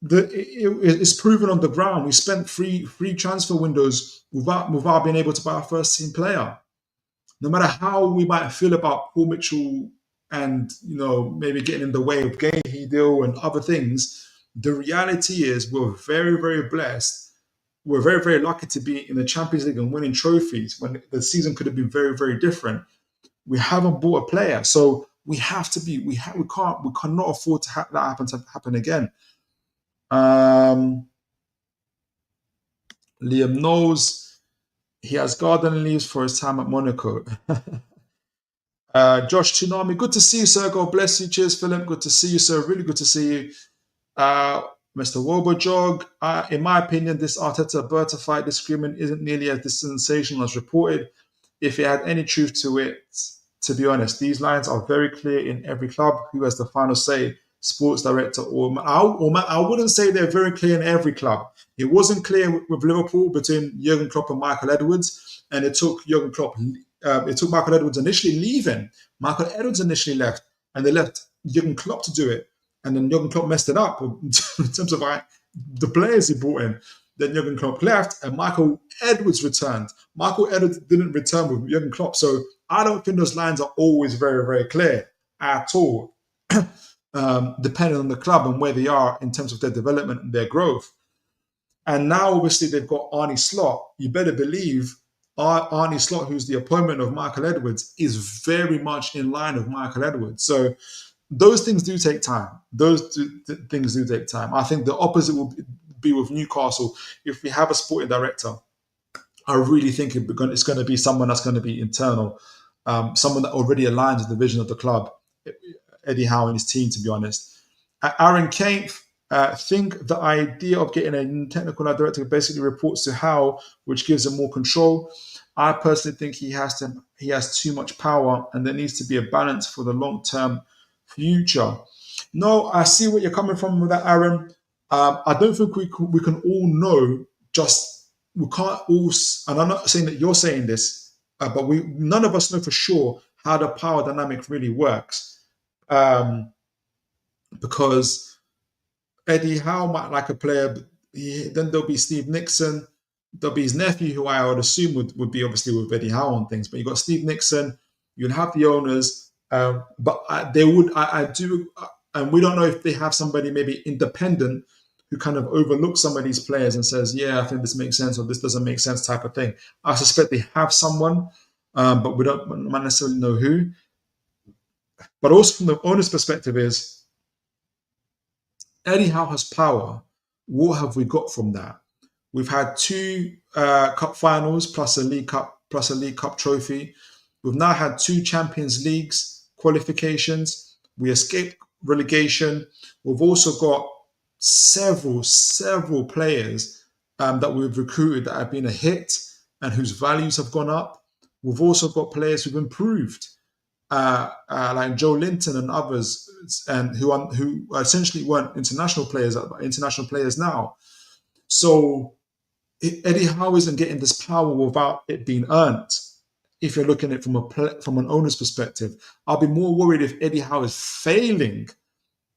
it's proven on the ground. We spent free transfer windows without being able to buy our first team player. No matter how we might feel about Paul Mitchell and maybe getting in the way of Gahey deal and other things, the reality is we're very, very blessed. We're very, very lucky to be in the Champions League and winning trophies when the season could have been very, very different. We haven't bought a player, so we have to be. We cannot afford to have that happen again. Liam knows he has garden leaves for his time at Monaco. Josh Tsunami, good to see you, sir. God bless you. Cheers, Philip. Good to see you, sir. Really good to see you. Mr. Wobojog, in my opinion, this Arteta Berta fight disagreement isn't nearly as sensational as reported. If it had any truth to it, to be honest, these lines are very clear in every club. Who has the final say? Sports director I wouldn't say they're very clear in every club. It wasn't clear with Liverpool between Jurgen Klopp and Michael Edwards, and it took Jurgen Klopp. It took Michael Edwards initially leaving. Michael Edwards initially left, and they left Jurgen Klopp to do it. And then Jurgen Klopp messed it up in terms of the players he brought in. Then Jurgen Klopp left, and Michael Edwards returned. Michael Edwards didn't return with Jurgen Klopp, so I don't think those lines are always very, very clear at all. Depending on the club and where they are in terms of their development and their growth. And now, obviously, they've got Arne Slot. You better believe Arne Slot, who's the opponent of Michael Edwards, is very much in line with Michael Edwards. So those things do take time. Things do take time. I think the opposite will be with Newcastle. If we have a sporting director, I really think it's going to be someone that's going to be internal, someone that already aligns with the vision of the club. Eddie Howe and his team, to be honest. Aaron Kane, think the idea of getting a technical director basically reports to Howe, which gives him more control. I personally think he has too much power, and there needs to be a balance for the long-term future. No, I see what you're coming from with that, Aaron. I don't think we can all know. We can't all, and I'm not saying that you're saying this, but none of us know for sure how the power dynamic really works. Because Eddie Howe might like a player, then there'll be Steve Nixon, there'll be his nephew, who I would assume would be obviously with Eddie Howe on things. But you've got Steve Nixon, you'd have the owners, but they would, I do, and we don't know if they have somebody maybe independent who kind of overlooks some of these players and says, yeah, I think this makes sense or this doesn't make sense type of thing. I suspect they have someone, but we don't necessarily know who. But also from the owner's perspective is, Eddie Howe has power. What have we got from that? We've had 2 cup finals plus a League Cup trophy. We've now had 2 Champions Leagues qualifications. We escaped relegation. We've also got several players that we've recruited that have been a hit and whose values have gone up. We've also got players who've improved. Like Joe Linton and others, and who essentially weren't international players, but international players now. So Eddie Howe isn't getting this power without it being earned. If you're looking at it from an owner's perspective, I'll be more worried if Eddie Howe is failing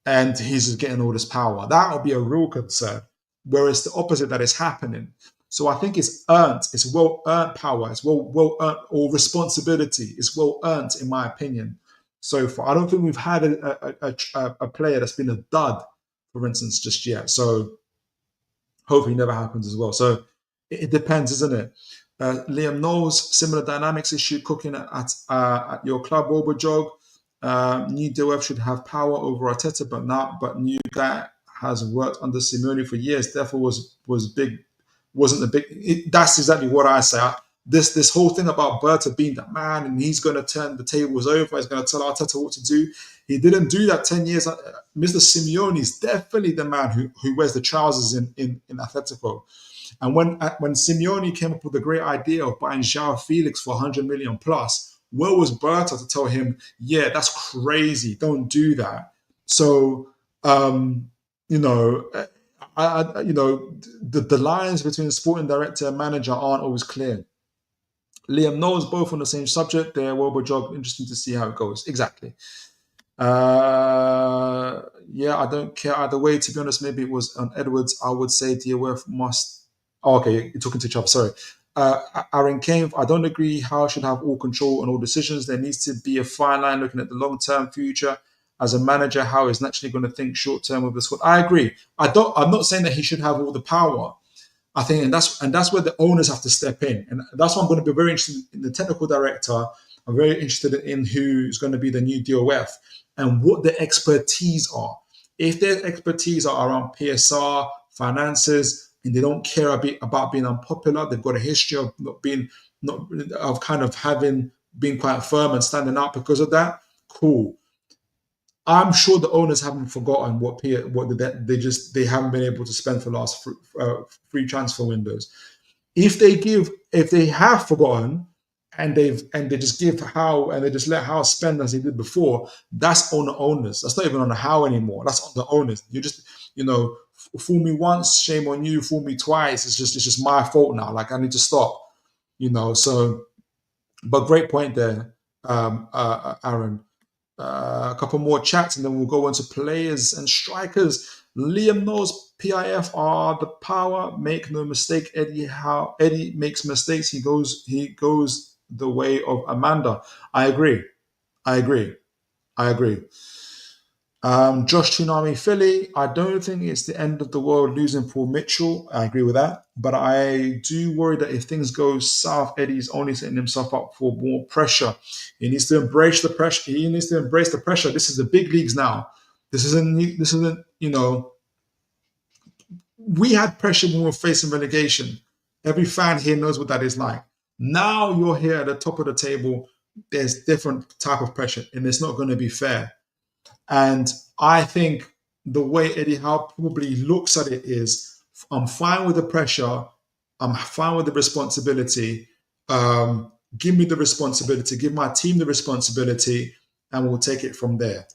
and he's getting all this power. That would be a real concern. Whereas the opposite that is happening. So I think it's earned. It's well-earned power. It's well-earned, or responsibility. It's well-earned, in my opinion, so far. I don't think we've had a player that's been a dud, for instance, just yet. So hopefully it never happens as well. So it depends, isn't it? Liam Knowles, similar dynamics issue cooking at your club, Wobojog. New DOF should have power over Arteta, but new guy has worked under Simeone for years. Therefore, wasn't a big. That's exactly what I say. This whole thing about Berta being that man and he's going to turn the tables over, he's going to tell Arteta what to do. He didn't do that 10 years. Mr. Simeone is definitely the man who wears the trousers in Atletico. And when Simeone came up with the great idea of buying Joao Felix for 100 million plus, where was Berta to tell him, yeah, that's crazy, don't do that? So, the lines between sporting director and manager aren't always clear. Liam knows both on the same subject. They're Wobojog. Interesting to see how it goes. Exactly. Yeah, I don't care either way. To be honest, maybe it was on Edwards. I would say DOF must. Oh, okay, you're talking to each other. Sorry. Aaron Kane, I don't agree. Howe should have all control on all decisions. There needs to be a fine line looking at the long term future. As a manager, Howe is naturally going to think short term with the squad. I agree. I don't. I'm not saying that he should have all the power. I think, and that's where the owners have to step in, and that's why I'm going to be very interested in the technical director. I'm very interested in who's going to be the new DOF and what their expertise are. If their expertise are around PSR, finances, and they don't care a bit about being unpopular, they've got a history of not being, not of kind of having been quite firm and standing out because of that. Cool. I'm sure the owners haven't forgotten what they haven't been able to spend for the last free transfer windows. If they have forgotten and they just give Howe and they just let Howe spend as he did before, that's on the owners. That's not even on the Howe anymore. That's on the owners. You just fool me once, shame on you. Fool me twice, it's just my fault now. Like I need to stop. So but great point there, Aaron. A couple more chats and then we'll go on to players and strikers. Liam knows PIF are the power. Make no mistake, Eddie makes mistakes. He goes the way of Amanda. I agree. I agree. I agree. Josh Tsunami Philly, I don't think it's the end of the world losing Paul Mitchell. I agree with that. But I do worry that if things go south, Eddie's only setting himself up for more pressure. He needs to embrace the pressure. This is the big leagues now. This isn't, we had pressure when we were facing relegation. Every fan here knows what that is like. Now you're here at the top of the table. There's different type of pressure, and it's not going to be fair. And I think the way Eddie Howe probably looks at it is, I'm fine with the pressure. I'm fine with the responsibility. Give me the responsibility. Give my team the responsibility, and we'll take it from there.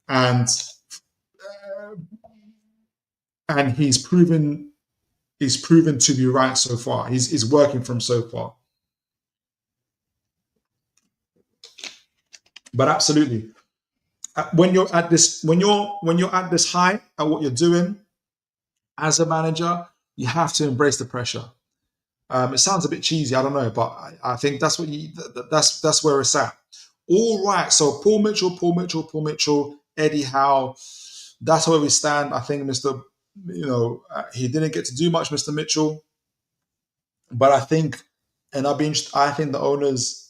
And he's proven to be right so far. He's working from so far. But absolutely, when you're at this high at what you're doing as a manager, you have to embrace the pressure. It sounds a bit cheesy, I don't know, but I think that's that's where it's at. All right, so Paul Mitchell, Eddie Howe. That's where we stand. I think he didn't get to do much, Mr. Mitchell, but I think the owners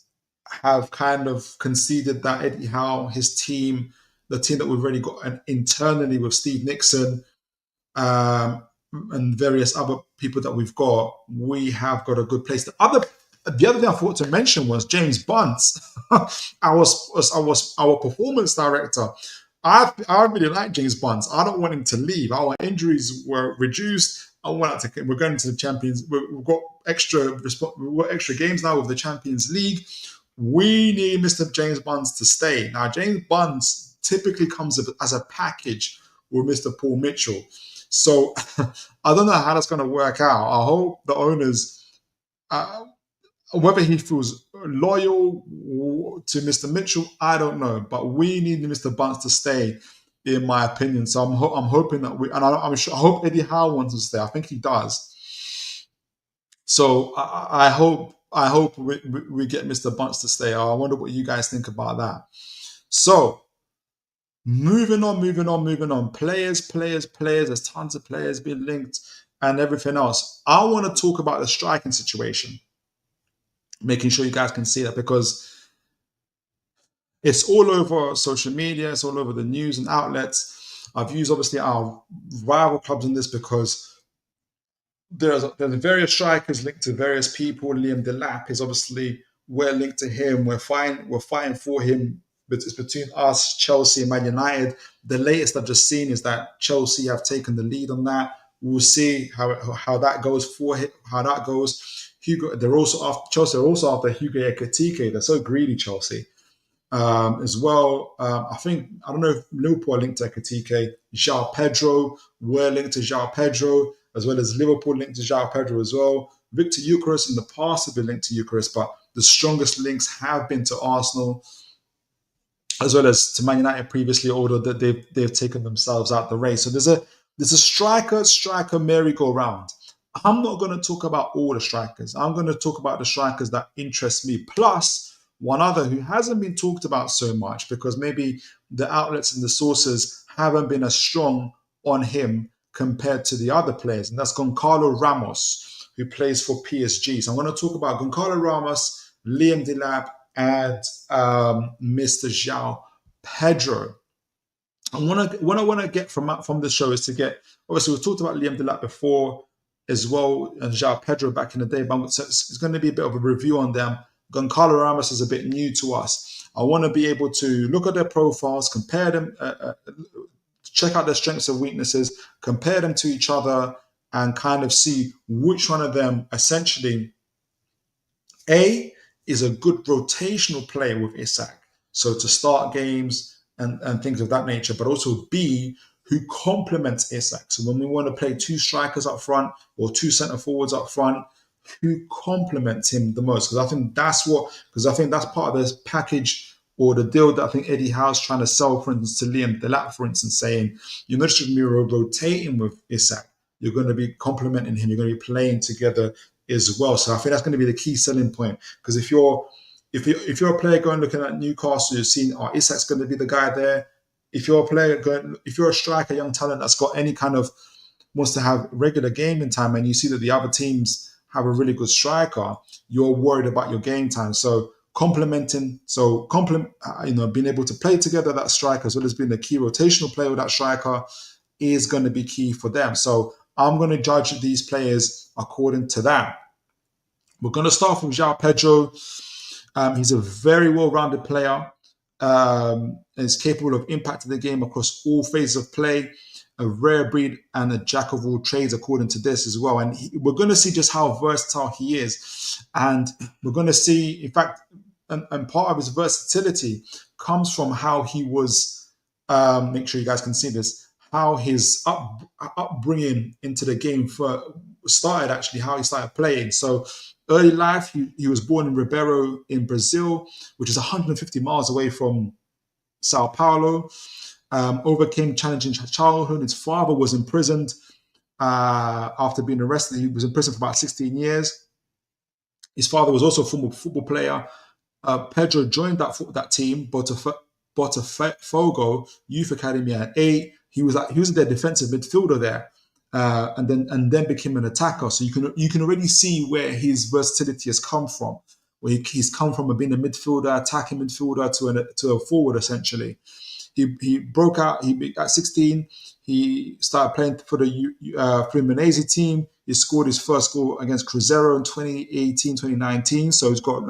have kind of conceded that Eddie Howe, his team, the team that we've already got, and internally with Steve Nixon and various other people that we've got, we have got a good place. The other thing I forgot to mention was James Bunce, our performance director. I really like James Bunce. I don't want him to leave. Our injuries were reduced. We're going to the Champions. We've got extra games now with the Champions League. We need Mr. James Bunce to stay. Now, James Bunce typically comes as a package with Mr. Paul Mitchell. So I don't know how that's going to work out. I hope the owners, whether he feels loyal to Mr. Mitchell, I don't know. But we need Mr. Bunce to stay, in my opinion. So I'm hoping that I hope Eddie Howe wants to stay. I think he does. So I hope we get Mr. Bunce to stay. I wonder what you guys think about that. So moving on. Players. There's tons of players being linked and everything else. I want to talk about the striking situation, making sure you guys can see that, because it's all over social media, it's all over the news and outlets. I've used obviously our rival clubs in this because there's various strikers linked to various people. Liam Delap is obviously, we're linked to him. We're fighting for him. But it's between us, Chelsea, and Man United. The latest I've just seen is that Chelsea have taken the lead on that. We'll see how that goes Chelsea are also after Hugo Ekitike. They're so greedy, Chelsea. As well, I don't know if Liverpool are linked to Ekitike. Joao Pedro, we're linked to Joao Pedro, as well as Liverpool linked to Joao Pedro as well. Victor Eucharist in the past have been linked to Eucharist, but the strongest links have been to Arsenal. as well as to Man United previously, although that they've taken themselves out the race. So there's a striker merry-go-round. I'm not going to talk about all the strikers. I'm going to talk about the strikers that interest me. Plus one other who hasn't been talked about so much because maybe the outlets and the sources haven't been as strong on him compared to the other players, and that's Goncalo Ramos, who plays for PSG. So I'm going to talk about Goncalo Ramos, Liam Delap, and Mr. Joao Pedro. And what I want to get from the show is to get, obviously, we've talked about Liam Delap before as well, and Joao Pedro back in the day, but it's going to be a bit of a review on them. Goncalo Ramos is a bit new to us. I want to be able to look at their profiles, compare them, check out their strengths and weaknesses, compare them to each other, and kind of see which one of them essentially is a good rotational player with Isak. So to start games and things of that nature, but also B, who complements Isak. So when we want to play two strikers up front or two centre forwards up front, who complements him the most? Because I think that's part of this package or the deal that I think Eddie Howe's trying to sell, for instance, to Liam Delap, for instance, saying you're not just going to be rotating with Isak, you're going to be complementing him, you're going to be playing together as well. So I think that's going to be the key selling point. Because if you're a player going looking at Newcastle, you're seeing, Isak's going to be the guy there. If you're a striker, young talent that's got any kind of wants to have regular gaming time, and you see that the other teams have a really good striker, you're worried about your game time. So being able to play together that striker as well as being a key rotational player with that striker is going to be key for them. So I'm going to judge these players according to that. We're going to start from Joao Pedro. He's a very well-rounded player. And is capable of impacting the game across all phases of play, a rare breed and a jack of all trades according to this as well. And we're going to see just how versatile he is. And we're going to see, in fact, and part of his versatility comes from how he was, make sure you guys can see this, how his upbringing into the game started, actually, how he started playing. So early life, he was born in Ribeiro in Brazil, which is 150 miles away from Sao Paulo. Overcame challenging childhood. His father was imprisoned after being arrested. He was in prison for about 16 years. His father was also a former football player. Pedro joined that team, Botafogo Youth Academy at 8. He was their defensive midfielder there. And then became an attacker. So you can already see where his versatility has come from. Where he's come from being a midfielder, attacking midfielder to a forward essentially. He broke out. At 16, he started playing for the Fluminense team. He scored his first goal against Cruzeiro in 2018, 2019. So he's got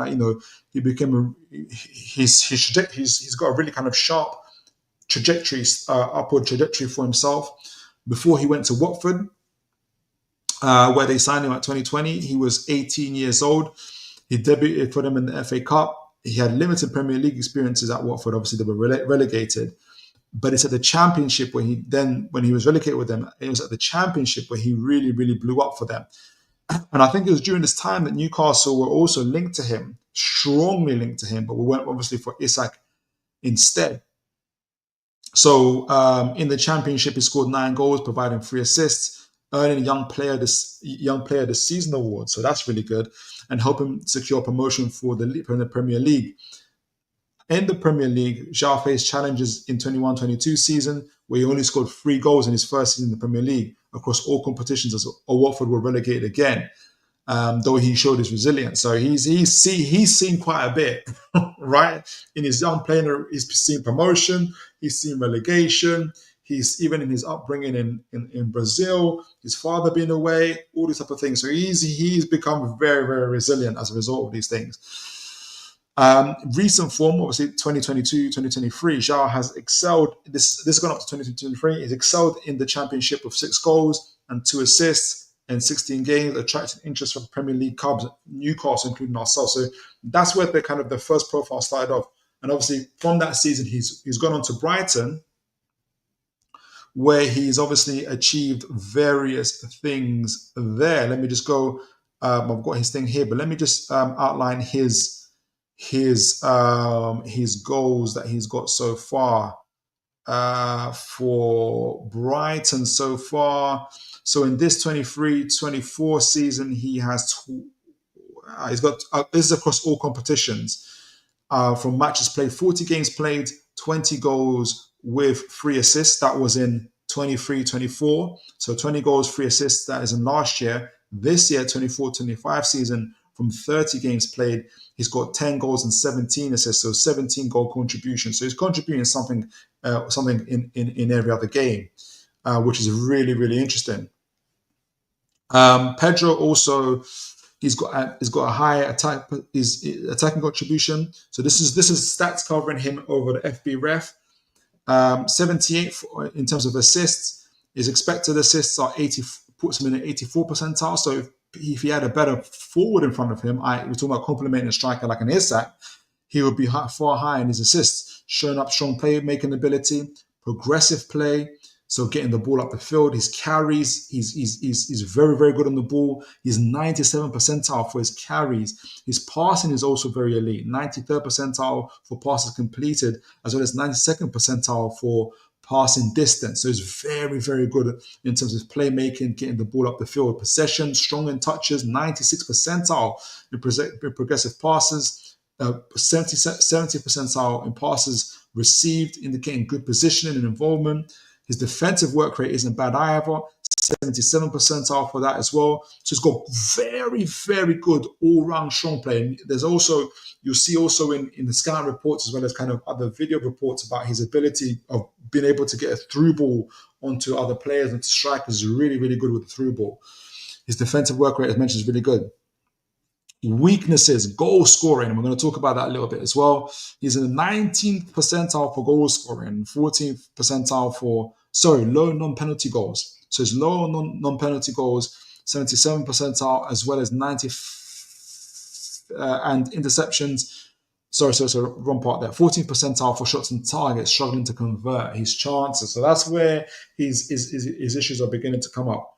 he became he's got a really kind of sharp trajectory, upward trajectory for himself. Before he went to Watford, where they signed him at 2020, he was 18 years old. He debuted for them in the FA Cup. He had limited Premier League experiences at Watford. Obviously, they were relegated. But it's at the Championship when he was relegated with them, it was at the Championship where he really, really blew up for them. And I think it was during this time that Newcastle were also linked to him, strongly linked to him, but we went obviously for Isak instead. So in the Championship, he scored 9 goals, providing 3 assists, earning Young Player this Season award. So that's really good, and helping secure promotion for the Premier League. In the Premier League, Joao faced challenges in 21-22 season, where he only scored 3 goals in his first season in the Premier League across all competitions, as Watford were relegated again. Though he showed his resilience. So he's seen quite a bit, right? In his young player, he's seen promotion, he's seen relegation, he's even in his upbringing in Brazil, his father being away, all these type of things. So he's become very, very resilient as a result of these things. Recent form, obviously 2022, 2023, Joao has excelled. This has gone up to 2023. He's excelled in the Championship with 6 goals and 2 assists in 16 games, attracting interest from Premier League clubs, Newcastle, including ourselves. So that's where the first profile started off. And obviously from that season, he's gone on to Brighton, where he's obviously achieved various things there. Let me just go. I've got his thing here, but let me just outline his his goals that he's got so far for Brighton so far. So in this 23-24 season, he's got this is across all competitions. From matches played, 40 games played, 20 goals with 3 assists. That was in 23-24. So 20 goals, 3 assists. That is in last year. This year, 24-25 season, from 30 games played, he's got 10 goals and 17 assists. So 17 goal contribution. So he's contributing something in every other game, which is really, really interesting. Pedro also, he's got a high attacking contribution. So this is stats covering him over the FB Ref. 78 in terms of assists. His expected assists are 80, puts him in an 84 percentile. So if he had a better forward in front of him, we're talking about complementing a striker like an Isak, he would be far higher in his assists, showing up strong playmaking ability, progressive play, so getting the ball up the field. His carries, he's very, very good on the ball. He's 97 percentile for his carries. His passing is also very elite, 93rd percentile for passes completed, as well as 92nd percentile for passing distance. So he's very, very good in terms of playmaking, getting the ball up the field. Possession, strong in touches, 96th percentile in progressive passes, 70 percentile in passes received, indicating good positioning and involvement. His defensive work rate isn't bad either, 77 percentile for that as well. So he's got very, very good all-round strong play. And there's also, you'll see also in the scout reports, as well as kind of other video reports about his ability of being able to get a through ball onto other players and to strikers. Is really, really good with the through ball. His defensive work rate, as mentioned, is really good. Weaknesses, goal scoring, and we're going to talk about that a little bit as well. He's in the 19th percentile for goal scoring, 14th percentile for, low non-penalty goals. So it's low non-penalty goals, 77 percentile, as well as 90 and interceptions. Wrong part there. 14th percentile for shots on target, struggling to convert his chances. So that's where his issues are beginning to come up.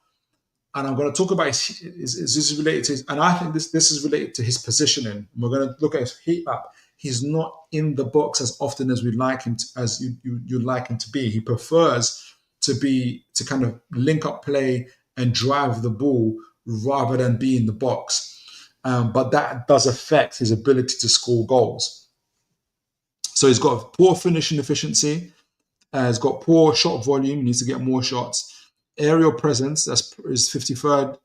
And I'm going to talk about this is related to, and I think this is related to his positioning. We're going to look at his heat map. He's not in the box as often as we'd like him to, as you'd like him to be. He prefers to kind of link up play and drive the ball rather than be in the box. But that does affect his ability to score goals. So he's got poor finishing efficiency. He's got poor shot volume. He needs to get more shots. Aerial presence, is 53rd,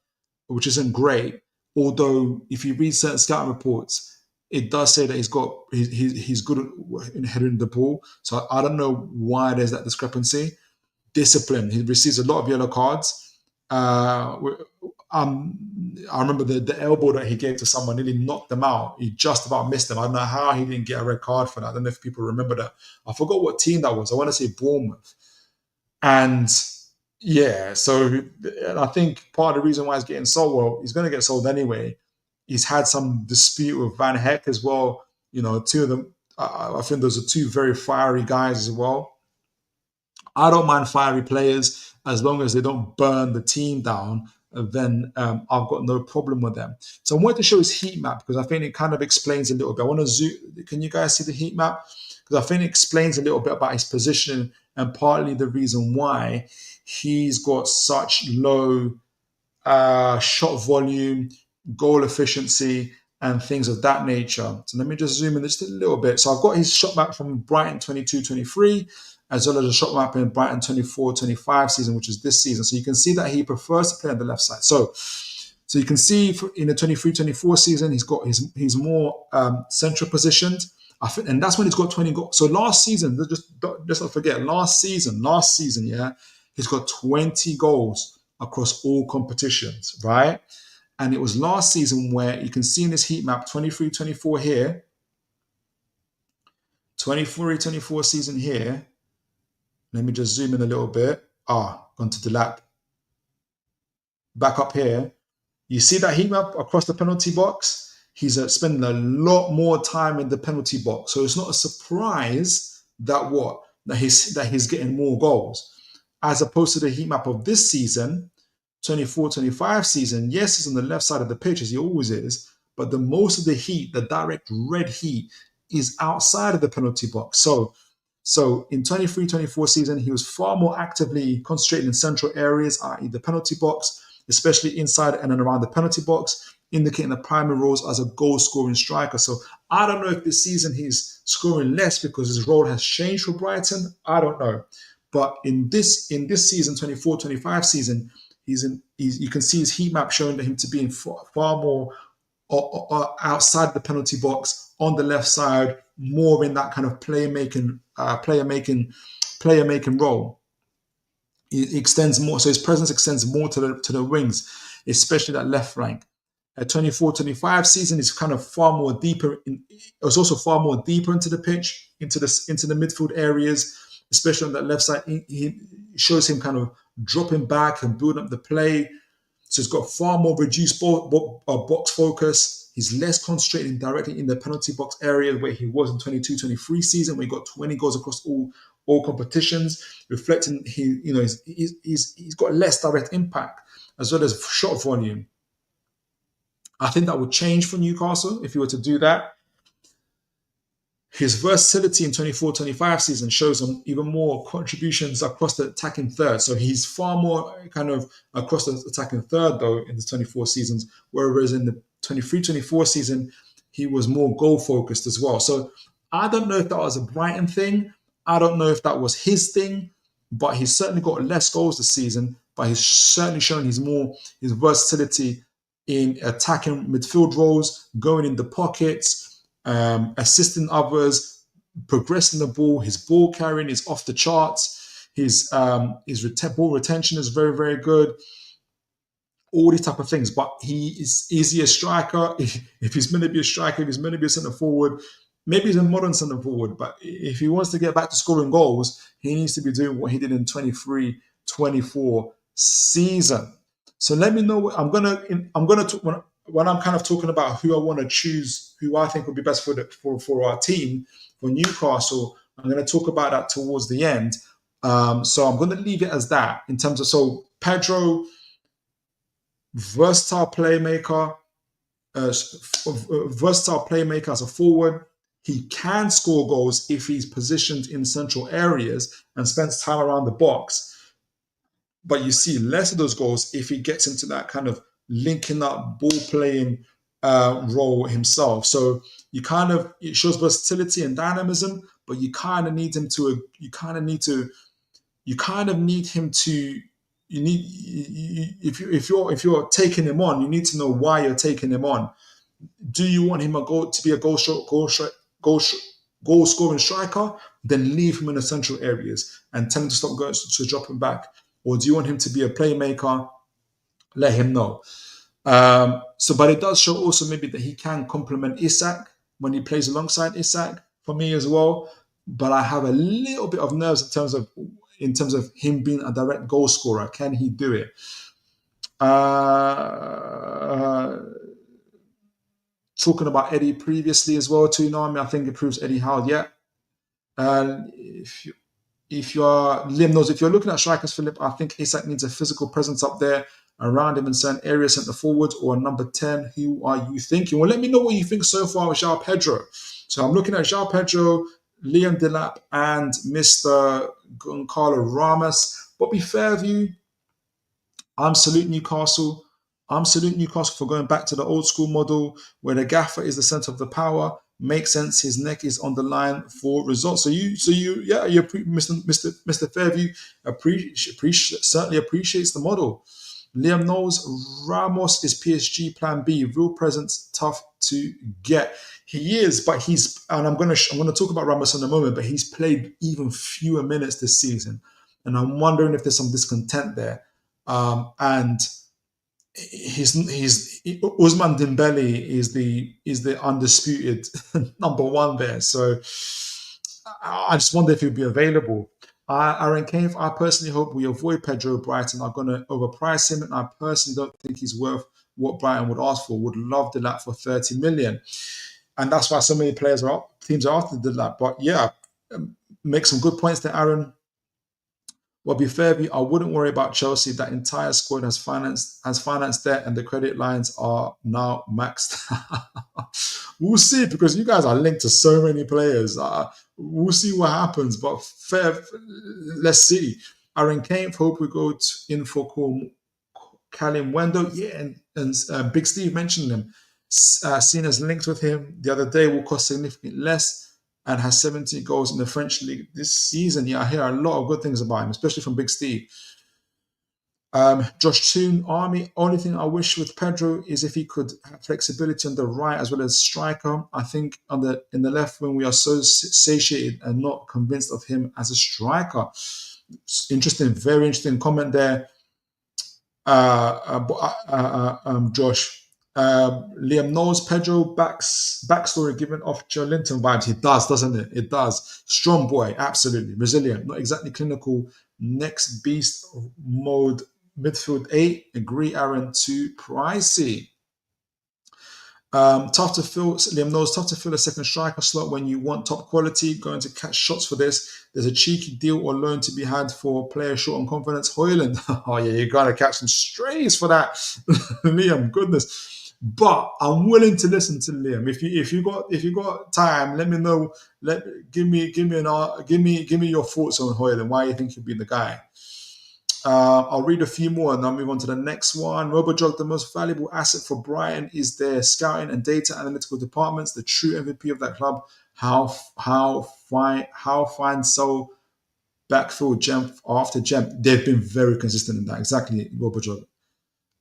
which isn't great. Although, if you read certain scouting reports, it does say that he's good at heading the ball. So I don't know why there's that discrepancy. Discipline. He receives a lot of yellow cards. I remember the elbow that he gave to someone nearly knocked them out. He just about missed them. I don't know how he didn't get a red card for that. I don't know if people remember that. I forgot what team that was. I want to say Bournemouth. And yeah, so I think part of the reason why he's getting sold, well, he's going to get sold anyway. He's had some dispute with Van Heck as well. You know, two of them, I think those are two very fiery guys as well. I don't mind fiery players as long as they don't burn the team down. Then I've got no problem with them. So I wanted to show his heat map because I think it kind of explains a little bit. I want to zoom. Can you guys see the heat map? Because I think it explains a little bit about his position and partly the reason why he's got such low shot volume, goal efficiency, and things of that nature. So let me just zoom in just a little bit. So I've got his shot map from Brighton 22-23, as well as a shot map in Brighton 24-25 season, which is this season. So you can see that he prefers to play on the left side. So you can see in the 23-24 season, he's more central positioned. I think, and that's when he's got 20 goals. So last season, just don't forget, last season, yeah, he's got 20 goals across all competitions, right? And it was last season where you can see in this heat map, 23-24 here, 23-24 season here. Let me just zoom in a little bit. Gone to Delap. Back up here. You see that heat map across the penalty box? He's spending a lot more time in the penalty box. So it's not a surprise that he's getting more goals. As opposed to the heat map of this season, 24-25 season, yes, he's on the left side of the pitch as he always is, but the most of the heat, the direct red heat, is outside of the penalty box. So in 23-24 season, he was far more actively concentrated in central areas, i.e. the penalty box, especially inside and around the penalty box, indicating the primary roles as a goal-scoring striker. So I don't know if this season he's scoring less because his role has changed for Brighton. I don't know. But in this season, 24-25 season, you can see his heat map showing him to be in far more outside the penalty box on the left side, more in that kind of player making role. It extends more, so his presence extends more to the wings, especially that left flank. At 24-25 season, is kind of far more deeper. It's also far more deeper into the pitch, into the midfield areas, especially on that left side. He shows him kind of dropping back and building up the play. So he's got far more reduced box focus. He's less concentrated directly in the penalty box area where he was in 22-23 season, where he got 20 goals across all competitions, reflecting he's got less direct impact as well as shot volume. I think that would change for Newcastle if he were to do that. His versatility in 24-25 season shows him even more contributions across the attacking third. So he's far more kind of across the attacking third, though, in the 24 seasons, whereas in the 23-24 season, he was more goal-focused as well. So I don't know if that was a Brighton thing. I don't know if that was his thing, but he's certainly got less goals this season, but he's certainly shown his versatility in attacking midfield roles, going in the pockets, assisting others, progressing the ball. His ball carrying is off the charts. His ball retention is very, very good. All these type of things. But is he a striker? If he's meant to be a striker, if he's meant to be a centre forward, maybe he's a modern centre forward. But if he wants to get back to scoring goals, he needs to be doing what he did in 23-24 season. So let me know. When I'm kind of talking about who I want to choose, who I think would be best for our team, for Newcastle. I'm going to talk about that towards the end. So I'm going to leave it as that in terms of Pedro, versatile playmaker as a forward. He can score goals if he's positioned in central areas and spends time around the box. But you see less of those goals if he gets into that kind of linking up, ball playing role himself. So it shows versatility and dynamism, but you kind of need him to. If you're taking him on, you need to know why you're taking him on. Do you want him to be a goal scoring striker? Then leave him in the central areas and tell him to stop going to dropping back. Or do you want him to be a playmaker? Let him know. But it does show also maybe that he can complement Isak when he plays alongside Isak for me as well. But I have a little bit of nerves in terms of him being a direct goal scorer. Can he do it? Talking about Eddie previously as well, too. I think it proves Eddie Howe. Yeah. If Liam knows, if you're looking at strikers, Philip, I think Isak needs a physical presence up there around him in certain areas, centre forward or number 10. Who are you thinking? Well, let me know what you think so far with Joao Pedro. So I'm looking at Joao Pedro, Liam Delap, and Mr. Goncalo Ramos. Bobby Fairview, I'm saluting Newcastle. For going back to the old school model where the gaffer is the centre of the power. Makes sense. His neck is on the line for results. Mr. Fairview certainly appreciates the model. Liam knows Ramos is PSG plan B. Real presence, tough to get. He is, but I'm going to talk about Ramos in a moment, but he's played even fewer minutes this season. And I'm wondering if there's some discontent there. And Ousmane Dembele is the undisputed number one there. So I just wonder if he'll be available. Aaron Cave, I personally hope we avoid Pedro. Brighton are going to overprice him, and I personally don't think he's worth what Brighton would ask for. Would love Delap for 30 million, and that's why so many teams are after Delap. But yeah, make some good points there, Aaron. Well, be fair with you, I wouldn't worry about Chelsea. That entire squad has financed debt, and the credit lines are now maxed. We'll see, because you guys are linked to so many players. We'll see what happens. But fair, let's see. Aaron Kane, hope we go in for Callum Wendell. Yeah, and Big Steve mentioned him. Seen as linked with him the other day, will cost significantly less and has 17 goals in the French league this season. Yeah, I hear a lot of good things about him, especially from Big Steve. Josh Toon, Army. Only thing I wish with Pedro is if he could have flexibility on the right as well as striker. I think in the left wing we are so satiated and not convinced of him as a striker. Interesting, very interesting comment there, Josh. Liam knows Pedro backstory given off Joe Linton vibes. He does, doesn't it? It does. Strong boy, absolutely. Resilient, not exactly clinical. Next beast mode, midfield 8. Agree, Aaron, too pricey. Tough to fill, Liam knows, tough to fill a second striker slot when you want top quality. Going to catch shots for this. There's a cheeky deal or loan to be had for player short on confidence. Hoyland. Oh, yeah, you're going to catch some strays for that. Liam, goodness. But I'm willing to listen to Liam. If you got time, let me know. Give me your thoughts on Hoyland. Why you think he'll be the guy? I'll read a few more and I'll move on to the next one. RoboJog, the most valuable asset for Brighton is their scouting and data analytical departments. The true MVP of that club. How fine so backfield gem after gem. They've been very consistent in that. Exactly, RoboJog.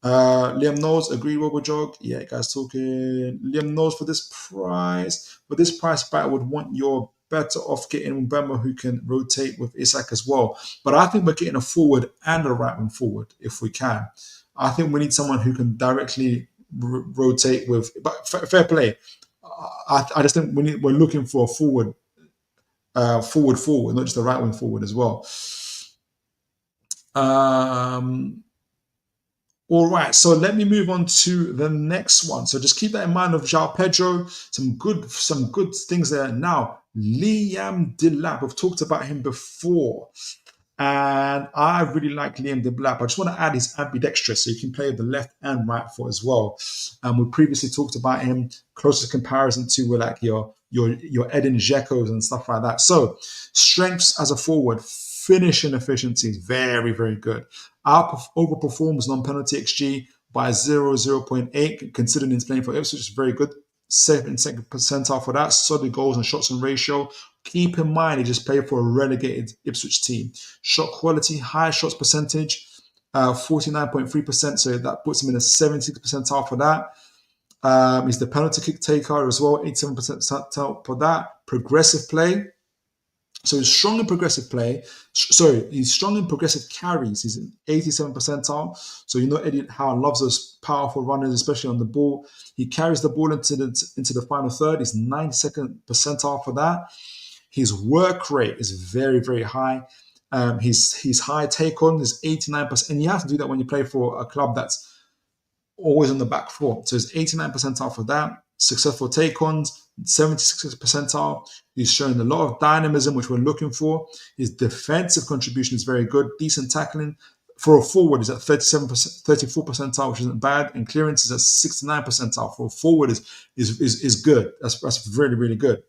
Liam knows, agree, RoboJog. Yeah, guys talking. Liam knows for this price, Brighton would want your better off getting Mbemba who can rotate with Isak as well. But I think we're getting a forward and a right wing forward if we can. I think we need someone who can directly rotate with. But fair play. I just think we're looking for a forward, not just a right wing forward as well. All right, so let me move on to the next one. So just keep that in mind of Joao Pedro. Some good things there. Now, Liam Delap. We've talked about him before. And I really like Liam Delap. I just want to add his ambidextrous, so you can play with the left and right foot as well. We previously talked about him, closest comparison to like your Edin Dzekos and stuff like that. So strengths as a forward, finishing efficiency is very, very good. Overperforms non-penalty XG by 0.8, considering he's playing for Ipswich, is very good. Second percentile for that. Solid goals and shots on ratio. Keep in mind, he just played for a relegated Ipswich team. Shot quality, high shots percentage, 49.3%. So that puts him in a 76th percentile for that. He's the penalty kick taker as well, 87% percentile for that. Progressive play. So he's strong in progressive play. He's strong in progressive carries. He's an 87 percentile. So you know Eddie Howe loves those powerful runners, especially on the ball. He carries the ball into the final third. He's 92nd percentile for that. His work rate is very, very high. His high take on is 89%. And you have to do that when you play for a club that's always on the back four. So it's 89 percentile for that. Successful take-ons, 76 percentile. He's showing a lot of dynamism, which we're looking for. His defensive contribution is very good. Decent tackling. For a forward, he's at 34 percentile, which isn't bad. And clearance is at 69 percentile. For a forward is good. That's really, really good.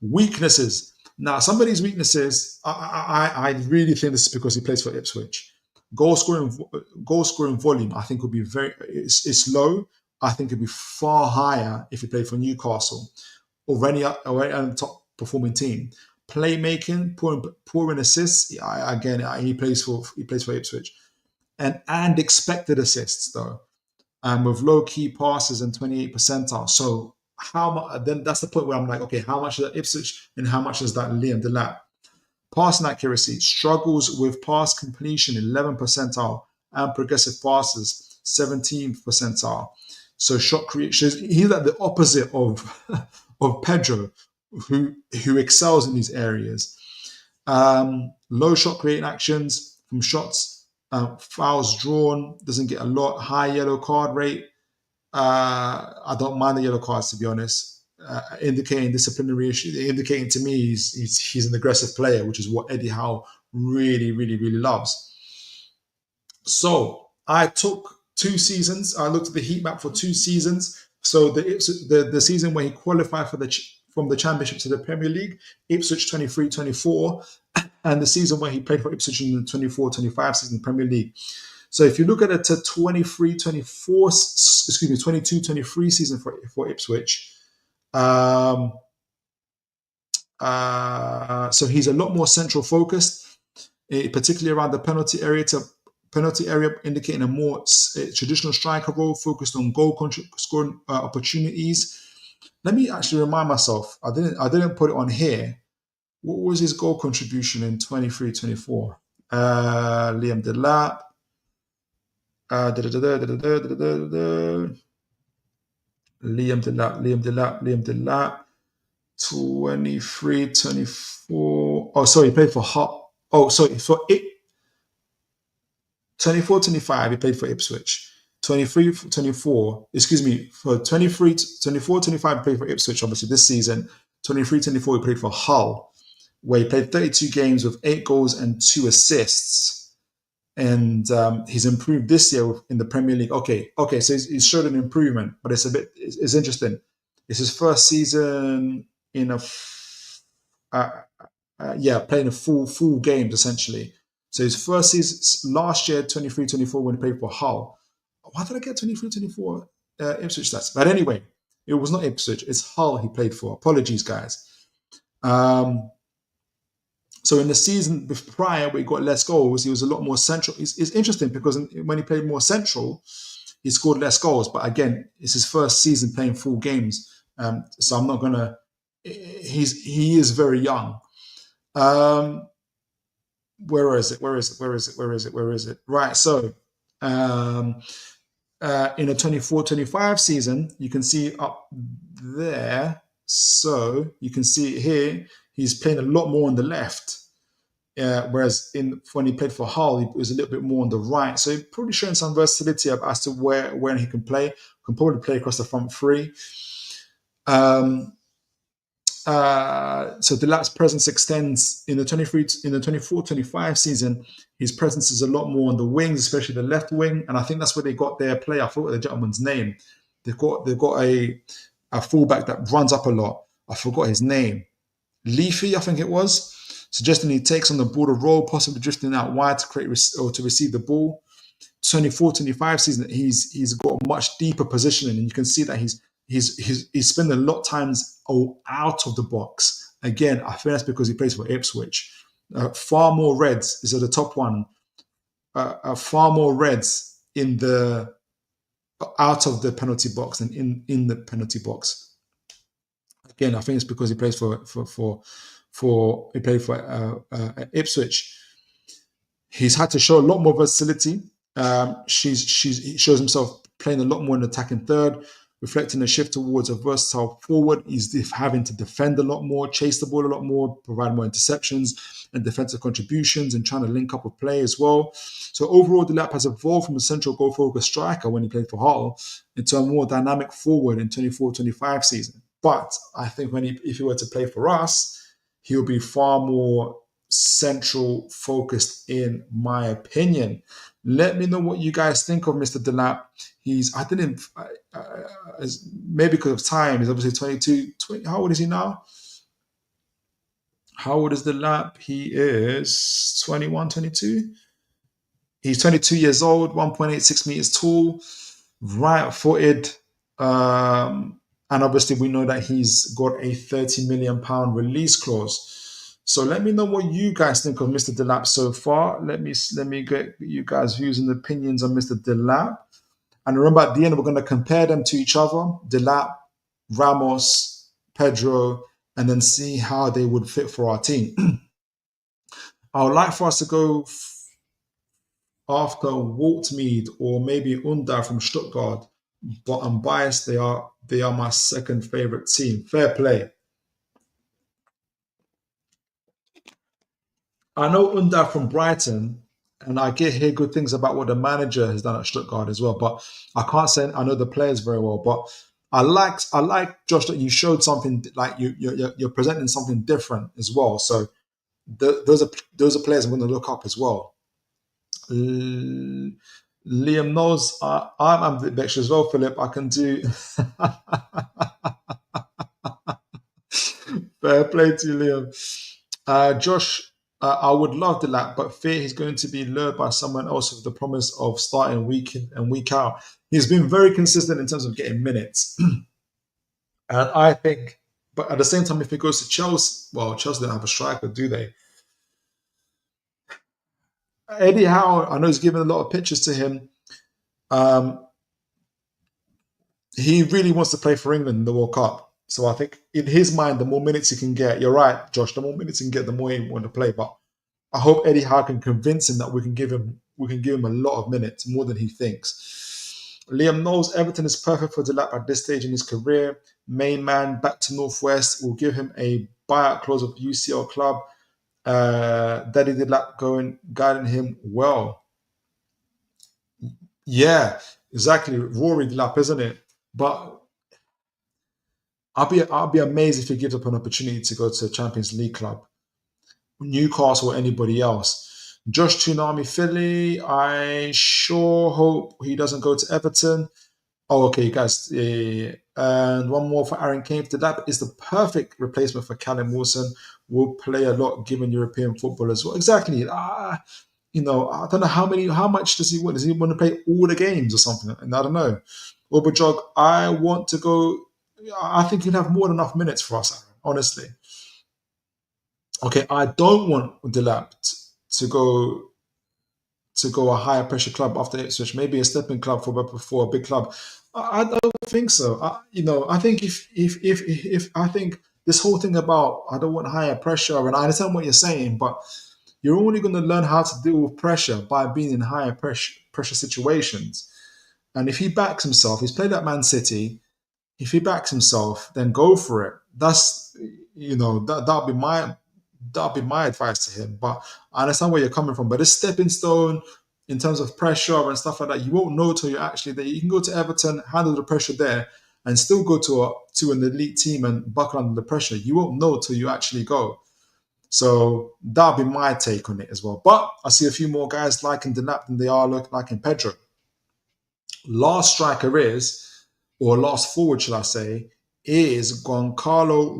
Weaknesses. Now, some of these weaknesses, I really think this is because he plays for Ipswich. Goal scoring volume, I think, would be it's low. I think it'd be far higher if he played for Newcastle or any top performing team. Playmaking, poor in assists. He plays for Ipswich, and expected assists though, with low key passes and 28 percentile. So how much? Then that's the point where I'm like, okay, how much is that Ipswich and how much is that Liam Delap? Passing accuracy, struggles with pass completion, 11 percentile, and progressive passes, 17th percentile. So shot creation, he's like the opposite of Pedro, who excels in these areas. Low shot creating actions from shots, fouls drawn, doesn't get a lot. High yellow card rate. I don't mind the yellow cards, to be honest. Indicating disciplinary issue, indicating to me he's an aggressive player, which is what Eddie Howe really, really, really loves. So I took 2 seasons. I looked at the heat map for 2 seasons. So the season where he qualified for from the Championship to the Premier League, Ipswich 23-24, and the season where he played for Ipswich in the 24-25 season Premier League. So if you look at it to 23-24, excuse me, 22-23 season for Ipswich, so he's a lot more central focused, particularly around the penalty area, indicating a more traditional striker role focused on goal scoring opportunities. Let me actually remind myself. I didn't put it on here. What was his goal contribution in 23-24? Liam Delap. Liam Delap. 23-24. Oh, sorry, he played for Howe. Oh, sorry, for it. 24-25, he played for Ipswich. 23-24, excuse me, for 24-25, he played for Ipswich, obviously, this season. 23-24, he played for Hull, where he played 32 games with 8 goals and 2 assists. And he's improved this year in the Premier League. Okay, so he's showed an improvement, but it's interesting. It's his first season in playing a full games, essentially. So his first season last year, 23-24, when he played for Hull. Why did I get 23-24 Ipswich stats? But anyway, it was not Ipswich. It's Hull he played for. Apologies, guys. So in the season prior, where he got less goals, he was a lot more central. It's interesting because when he played more central, he scored less goals. But again, it's his first season playing full games. So I'm not going to... He is very young. Where is it? Right, so in a 24-25 season, you can see up there. So you can see here, he's playing a lot more on the left. Whereas when he played for Hull, he was a little bit more on the right. So he's probably showing some versatility as to when he can play. Can probably play across the front three. So Delap's presence extends in the 24-25 season. His presence is a lot more on the wings, especially the left wing, and I think that's where they got their player. I forgot the gentleman's name. They've got a fullback that runs up a lot. I forgot his name. Leafy, I think it was, suggesting he takes on the border role, possibly drifting out wide to create or to receive the ball. 24-25 season, he's got a much deeper positioning, and you can see that he's spending a lot of times out of the box. Again, I think that's because he plays for Ipswich. Far more Reds is at the top one. Far more Reds in the out of the penalty box than in the penalty box. Again, I think it's because he plays for Ipswich. He's had to show a lot more versatility. He shows himself playing a lot more in attacking third, reflecting a shift towards a versatile forward. He's having to defend a lot more, chase the ball a lot more, provide more interceptions and defensive contributions, and trying to link up with play as well. So overall, Delap has evolved from a central goal-focused striker when he played for Hull into a more dynamic forward in 24-25 season. But I think if he were to play for us, he'll be far more central focused, in my opinion. Let me know what you guys think of Mr. Delap. Maybe because of time, he's obviously 22. How old is he now? How old is Delap? He is 21, 22. He's 22 years old, 1.86 meters tall, right-footed. And obviously, we know that he's got a £30 million release clause. So let me know what you guys think of Mr. Delap so far. Let me get you guys' views and opinions on Mr. Delap. And remember, at the end, we're going to compare them to each other, Delap, Ramos, Pedro, and then see how they would fit for our team. I would like for us to go after Waltmead or maybe Unda from Stuttgart, but I'm biased. They are my second favorite team. Fair play. I know Unda from Brighton, and I hear good things about what the manager has done at Stuttgart as well. But I can't say I know the players very well. But I like Josh that you showed something, like you're presenting something different as well. So those are players I'm going to look up as well. Liam knows I'm ambidextrous as well, Philip. I can do fair play to you, Liam. Josh, I would love Delap, but fear he's going to be lured by someone else with the promise of starting week in and week out. He's been very consistent in terms of getting minutes. And I think, but at the same time, if he goes to Chelsea, well, Chelsea don't have a striker, do they? Eddie Howe, I know he's given a lot of pitches to him. Um, he really wants to play for England in the World Cup. So I think in his mind, the more minutes he can get, you're right, Josh, the more minutes he can get, the more he want to play. But I hope Eddie Howe can convince him that we can give him a lot of minutes, more than he thinks. Liam knows Everton is perfect for Delap at this stage in his career. Main man back to Northwest will give him a buyout clause of UCL club. Daddy Delap guiding him well. Yeah, exactly. Rory Delap, isn't it? But I'll be amazed if he gives up an opportunity to go to a Champions League club, Newcastle or anybody else. Josh Tsunami Philly, I sure hope he doesn't go to Everton. Oh, okay, guys. And one more for Aaron Kane. That is the perfect replacement for Callum Wilson. Will play a lot given European football as well. Exactly. I don't know how much does he want? Does he want to play all the games or something? And I don't know. Oberjog, I want to go. I think he'll have more than enough minutes for us, Aaron, honestly. Okay, I don't want Delap to go a higher pressure club after Ipswich, maybe a stepping club for a big club. I don't think so. I think if I think this whole thing about I don't want higher pressure, and I understand what you're saying, but you're only going to learn how to deal with pressure by being in higher pressure situations. And if he backs himself, he's played at Man City. If he backs himself, then go for it. That's that'll be my advice to him. But I understand where you're coming from. But this stepping stone in terms of pressure and stuff like that, you won't know till you're actually there. You can go to Everton, handle the pressure there, and still go to an elite team and buckle under the pressure. You won't know till you actually go. So that'll be my take on it as well. But I see a few more guys liking Delap than they are liking Pedro. Last striker or last forward, shall I say, is Goncalo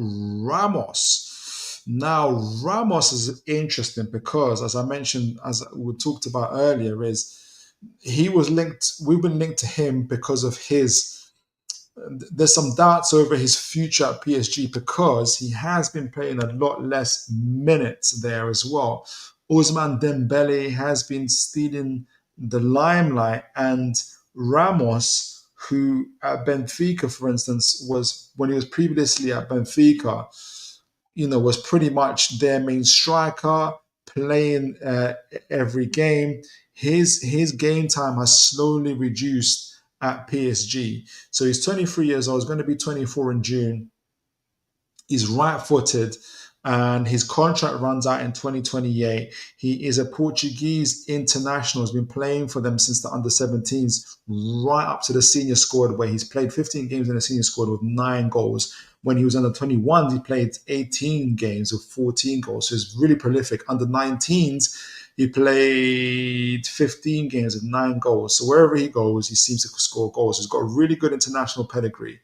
Ramos. Now, Ramos is interesting because, as I mentioned, as we talked about earlier, we've been linked to him because of there's some doubts over his future at PSG because he has been playing a lot less minutes there as well. Ousmane Dembele has been stealing the limelight, and Ramos, who at Benfica, for instance, was when he was previously at Benfica, was pretty much their main striker, playing every game. His game time has slowly reduced at PSG. So he's 23 years old. He's going to be 24 in June. He's right-footed, and his contract runs out in 2028. He is a Portuguese international. He's been playing for them since the under-17s, right up to the senior squad, where he's played 15 games in the senior squad with 9 goals. When he was under 21s, he played 18 games with 14 goals. So he's really prolific. Under 19s, he played 15 games with 9 goals. So wherever he goes, he seems to score goals. He's got a really good international pedigree.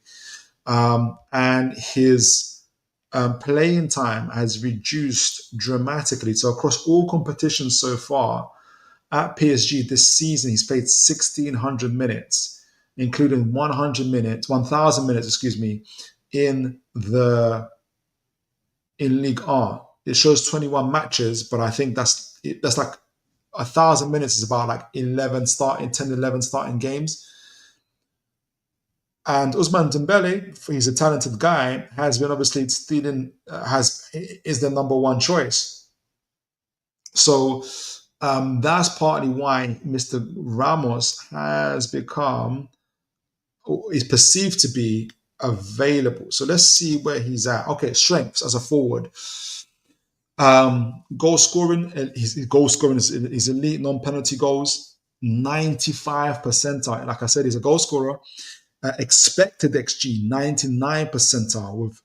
And his playing time has reduced dramatically. So across all competitions so far, at PSG this season, he's played 1,600 minutes, including 1,000 minutes, in Ligue 1. It shows 21 matches, but I think that's like 1,000 minutes is about like 11 starting games. And Ousmane Dembele, he's a talented guy, has been obviously stealing, is the number one choice. So that's partly why Mr. Ramos is perceived to be available. So let's see where he's at. Okay, strengths as a forward. Goal scoring, his goal scoring is elite, non-penalty goals, 95 percentile. Like I said, he's a goal scorer. Expected XG 99 percentile with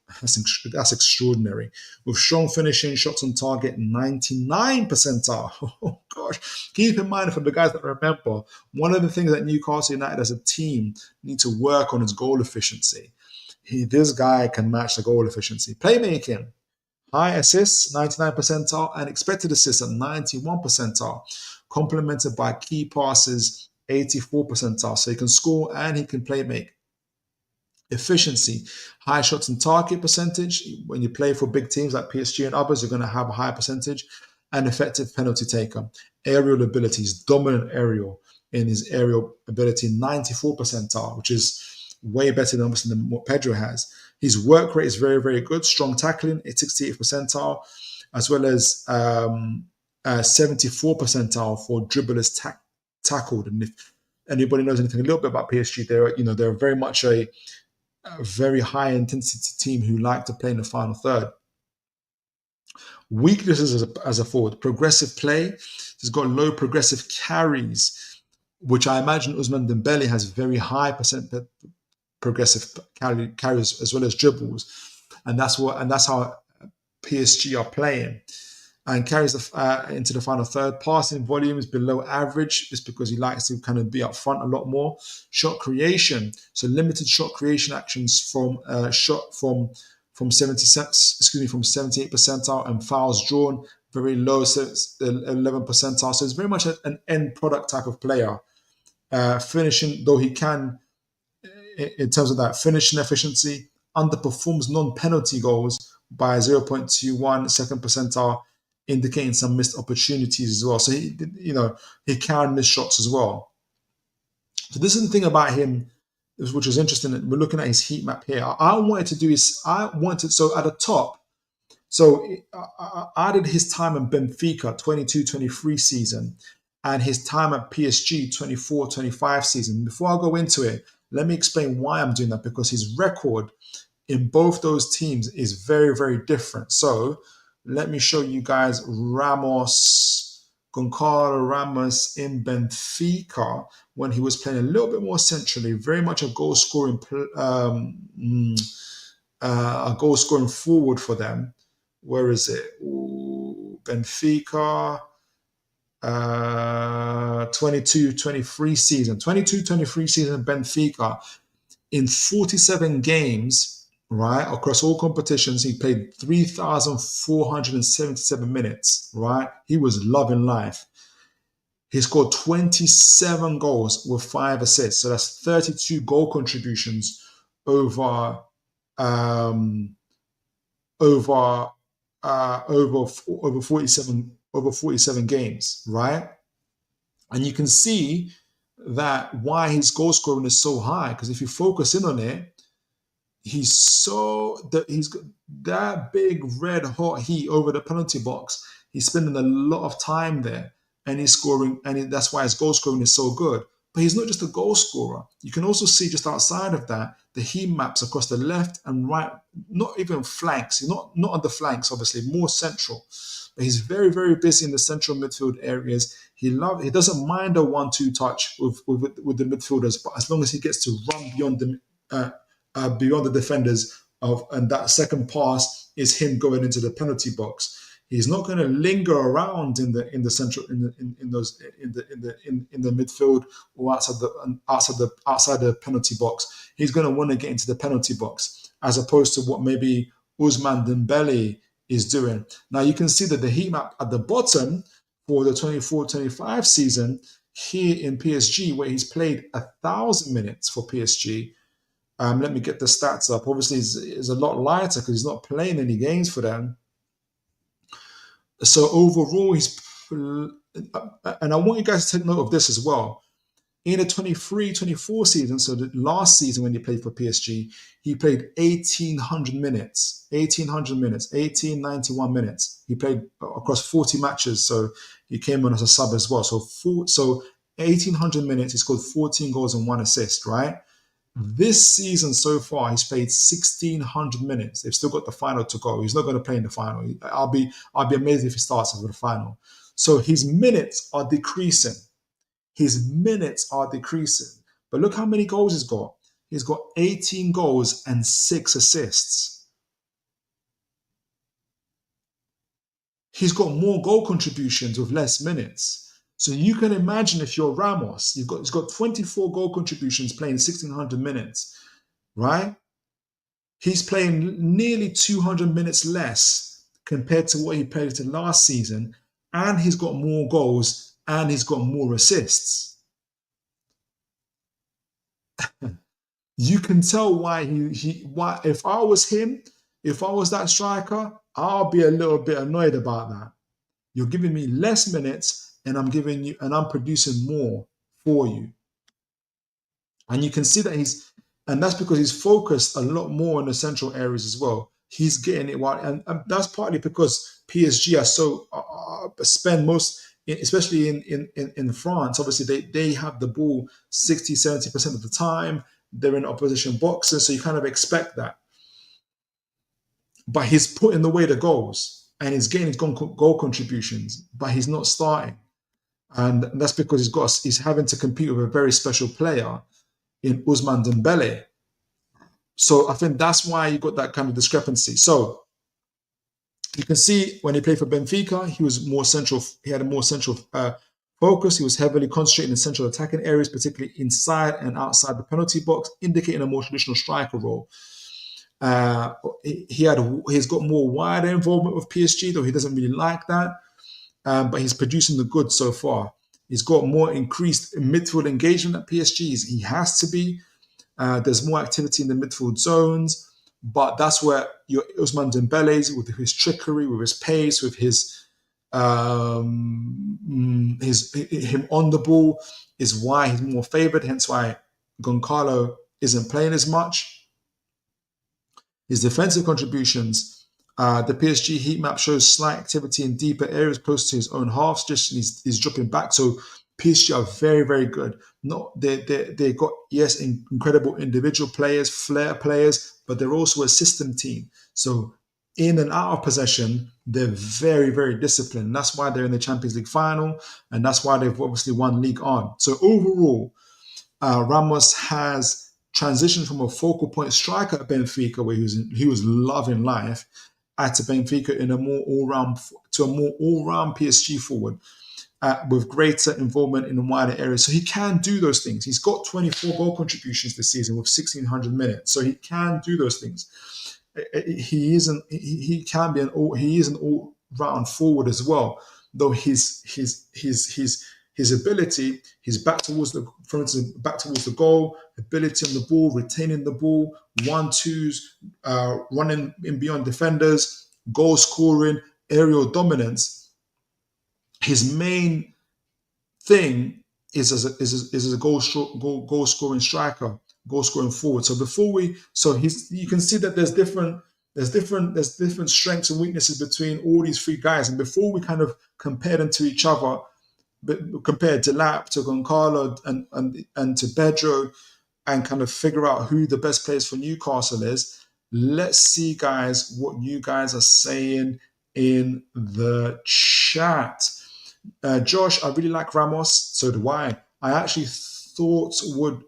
that's extraordinary. With strong finishing, shots on target 99 percentile. Oh gosh! Keep in mind for the guys that remember, one of the things that Newcastle United as a team need to work on is goal efficiency. This guy can match the goal efficiency. Playmaking, high assists 99 percentile and expected assists at 91 percentile, complemented by key passes 84 percentile. So he can score and he can play make. Efficiency, high shots on target percentage. When you play for big teams like PSG and others, you're going to have a higher percentage. And effective penalty taker. Aerial abilities, dominant aerial in his aerial ability, 94 percentile, which is way better than what Pedro has. His work rate is very, very good. Strong tackling, it's 68th percentile, as well as 74 percentile for dribblers tackled. And if anybody knows anything a little bit about PSG, they're very much a very high intensity team who like to play in the final third. Weaknesses as a forward: progressive play. He's got low progressive carries, which I imagine Ousmane Dembele has very high progressive carries as well as dribbles, and that's how PSG are playing. And carries into the final third. Passing volume is below average, just because he likes to kind of be up front a lot more. Shot creation, so limited shot creation actions from 78 percentile, and fouls drawn very low, so it's 11 percentile. So it's very much an end product type of player. Finishing, though he can, in terms of that finishing efficiency, underperforms non-penalty goals by 0.21 second percentile, indicating some missed opportunities as well. So he can miss shots as well. So this is the thing about him, which is interesting. We're looking at his heat map here. So at the top, so I added his time in Benfica 22-23 season and his time at PSG 24-25 season. Before I go into it, let me explain why I'm doing that, because his record in both those teams is very, very different. So let me show you guys Goncalo Ramos in Benfica when he was playing a little bit more centrally, very much a goal scoring forward for them. Where is it? Benfica 22-23 season. 22-23 season Benfica, in 47 games, right, across all competitions, he played 3,477 minutes, right? He was loving life. He scored 27 goals with 5 assists. So that's 32 goal contributions over 47 games, right? And you can see that why his goal scoring is so high, because if you focus in on it, he's got that big red hot heat over the penalty box. He's spending a lot of time there, and he's scoring, and that's why his goal scoring is so good. But he's not just a goal scorer. You can also see just outside of that, the heat maps across the left and right, not even flanks, not on the flanks, obviously, more central. But he's very, very busy in the central midfield areas. He doesn't mind a 1-2 touch with the midfielders, but as long as he gets to run beyond the defenders and that second pass is him going into the penalty box. He's not going to linger around in the central in the midfield or outside the penalty box. He's going to want to get into the penalty box, as opposed to what maybe Ousmane Dembele is doing. Now you can see that the heat map at the bottom for the 24-25 season here in PSG, where he's played 1,000 minutes for PSG. Let me get the stats up. Obviously, it's a lot lighter because he's not playing any games for them. So overall, and I want you guys to take note of this as well. In the 23-24 season, so the last season when he played for PSG, he played 1,800 minutes, 1,891 minutes. He played across 40 matches, so he came on as a sub as well. So 1,800 minutes, he scored 14 goals and 1 assist, right? This season so far, he's played 1,600 minutes. They've still got the final to go. He's not going to play in the final. I'll be amazed if he starts for the final. So his minutes are decreasing. But look how many goals he's got. He's got 18 goals and 6 assists. He's got more goal contributions with less minutes. So you can imagine if you're Ramos, he's got 24 goal contributions playing 1,600 minutes, right? He's playing nearly 200 minutes less compared to what he played to last season, and he's got more goals and he's got more assists. You can tell why why if I was him, if I was that striker, I'll be a little bit annoyed about that. You're giving me less minutes and I'm producing more for you. And you can see that and that's because he's focused a lot more on the central areas as well. He's getting it right, and that's partly because PSG are so spend most, especially in France. Obviously, they have the ball 60-70% of the time. They're in opposition boxes, so you kind of expect that. But he's putting away the goals and he's getting his goal contributions, but he's not starting, and that's because he's having to compete with a very special player in Ousmane Dembele. So I think that's why you got that kind of discrepancy. So you can see when he played for Benfica, he was more central. He had a more central focus. He was heavily concentrating in central attacking areas, particularly inside and outside the penalty box, indicating a more traditional striker role. He's got more wider involvement with PSG, though he doesn't really like that. But he's producing the goods so far. He's got more increased midfield engagement at PSG. He has to be. There's more activity in the midfield zones, but that's where your Ousmane Dembele's, with his trickery, with his pace, with him on the ball, is why he's more favoured. Hence why Goncalo isn't playing as much. His defensive contributions, the PSG heat map shows slight activity in deeper areas close to his own half. Just he's dropping back. So PSG are very, very good. They got, yes, incredible individual players, flair players, but they're also a system team. So in and out of possession, they're very, very disciplined. That's why they're in the Champions League final, and that's why they've obviously won League On. So overall, Ramos has transitioned from a focal point striker at Benfica, where he was loving life, at Benfica in a more all-round PSG forward. With greater involvement in the wider areas. So he can do those things. He's got 24 goal contributions this season with 1,600 minutes. So he can do those things. He is an all-round forward as well. Though his ability, his back towards the goal, ability on the ball, retaining the ball, 1-2s, running in beyond defenders, goal scoring, aerial dominance. His main thing is as a goal scoring striker, goal scoring forward. So you can see that there's different strengths and weaknesses between all these three guys. And before we kind of compare them to each other, compare Delap to Goncalo and to Pedro, and kind of figure out who the best players for Newcastle is, let's see, guys, what you guys are saying in the chat. Josh, I really like Ramos. So do I. I actually thought would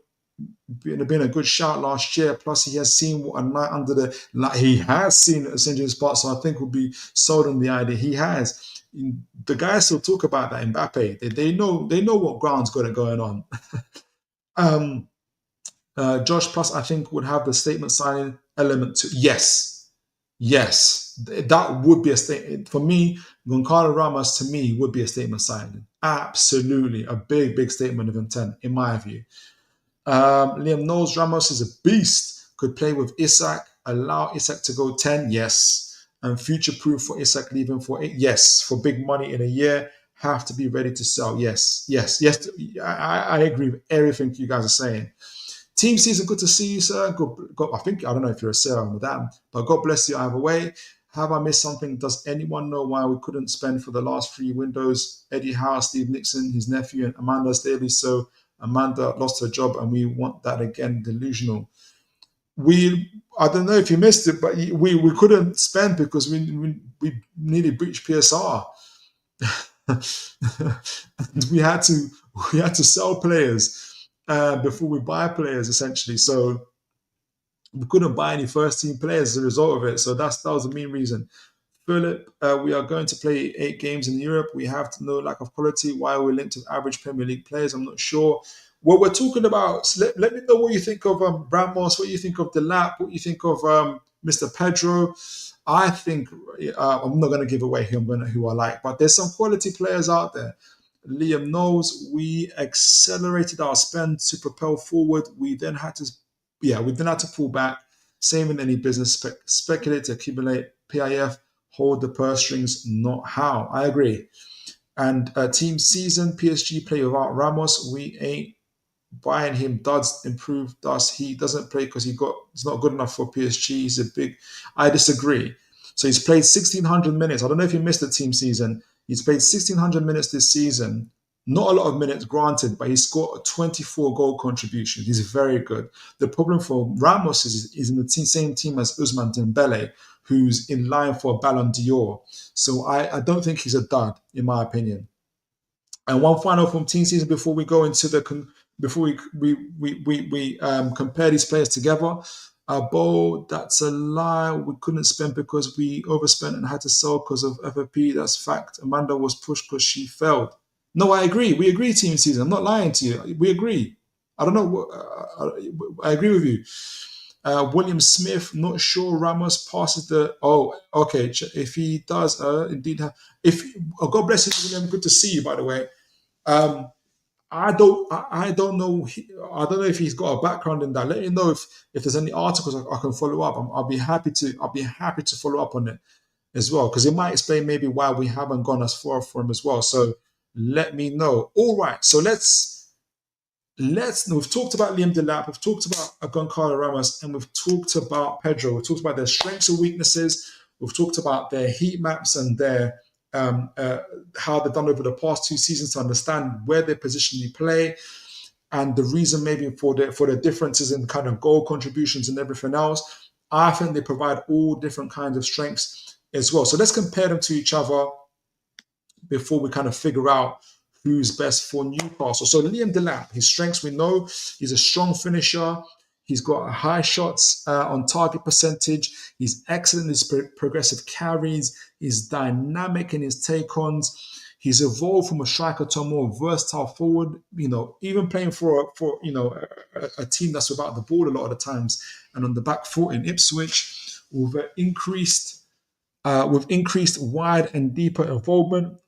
have been a good shout last year. Plus, he has seen what a night under he has seen at St. James Park. So I think we'll be sold on the idea. He has. The guys still talk about that. Mbappe. They know what ground's got it going on. Josh, plus I think would have the statement signing element too. Yes, that would be a statement. For me, Goncalo Ramos, to me, would be a statement signing. Absolutely. A big, big statement of intent, in my view. Liam knows Ramos is a beast. Could play with Isak. Allow Isak to go 10. Yes. And future-proof for Isak leaving for 8. Yes. For big money in a year. Have to be ready to sell. Yes. I agree with everything you guys are saying. Team season, good to see you, sir. I don't know if you're a sir or madam, but God bless you either way. Have I missed something? Does anyone know why we couldn't spend for the last 3 windows? Eddie Howe, Steve Nixon, his nephew, and Amanda Staley. So Amanda lost her job, and we want that again. Delusional. I don't know if you missed it, but we couldn't spend because we nearly breached PSR. we had to sell players before we buy players, essentially. So We couldn't buy any first team players as a result of it. So that was the main reason. Philip, we are going to play 8 games in Europe. We have to know lack of quality. Why are we linked to average Premier League players? I'm not sure. What we're talking about, so let me know what you think of Ramos, what you think of Delap, what you think of Mr. Pedro. I think I'm not going to give away who I like, but there's some quality players out there. Liam knows we accelerated our spend to propel forward. We then had to pull back. Same in any business, speculate to accumulate. PIF, hold the purse strings, not how. I agree. And team season, PSG play without Ramos. We ain't buying him. Does improve? Does he doesn't play because he's not good enough for PSG? He's a big. I disagree. So he's played 1,600 minutes. I don't know if you missed the team season. He's played 1,600 minutes this season. Not a lot of minutes, granted, but he scored a 24 goal contribution. He's very good. The problem for Ramos is in the same team as Ousmane Dembele, who's in line for a Ballon d'Or. So I don't think he's a dud, in my opinion. And one final from team season before we go into before we compare these players together. Bo, that's a lie. We couldn't spend because we overspent and had to sell because of FFP. That's fact. Amanda was pushed because she failed. No, I agree. We agree, team season. I'm not lying to you. We agree. I don't know. I agree with you. William Smith, not sure Ramos passes the. Oh, okay. If he does, indeed. God bless you, William. Good to see you, by the way. I don't know. I don't know if he's got a background in that. Let me know if there's any articles I can follow up. I'll be happy to. I'll be happy to follow up on it as well because it might explain maybe why we haven't gone as far for him as well. So let me know. All right. So we've talked about Liam Delap, we've talked about Goncalo Ramos, and we've talked about Pedro. We've talked about their strengths and weaknesses. We've talked about their heat maps and their how they've done over the past 2 seasons to understand where they positionally play and the reason maybe for the differences in kind of goal contributions and everything else. I think they provide all different kinds of strengths as well. So let's compare them to each other before we kind of figure out who's best for Newcastle. So Liam Delap, his strengths we know, he's a strong finisher. He's got high shots on target percentage. He's excellent in his progressive carries. He's dynamic in his take-ons. He's evolved from a striker to a more versatile forward. Even playing for a team that's without the ball a lot of the times and on the back foot in Ipswich, with increased wide and deeper involvement.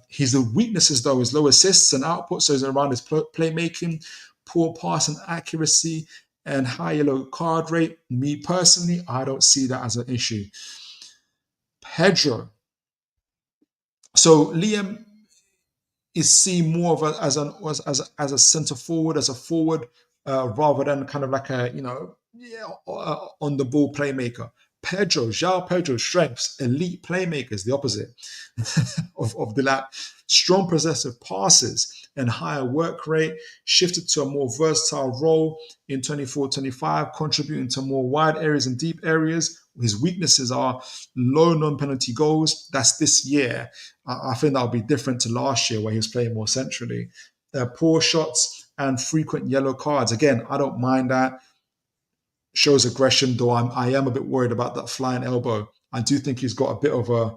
His weaknesses, though, is low assists and output, so it's around his playmaking, poor passing accuracy, and high yellow card rate. Me personally, I don't see that as an issue. Pedro. So Liam is seen more of as a centre forward, as a forward, rather than kind of like a on the ball playmaker. Joao Pedro's strengths, elite playmakers, the opposite of Delap. Strong possessive passes and higher work rate, shifted to a more versatile role in 24-25, contributing to more wide areas and deep areas. His weaknesses are low non-penalty goals. That's this year. I think that'll be different to last year where he was playing more centrally. Poor shots and frequent yellow cards. Again, I don't mind that. Shows aggression, though I am a bit worried about that flying elbow. I do think he's got a bit of a.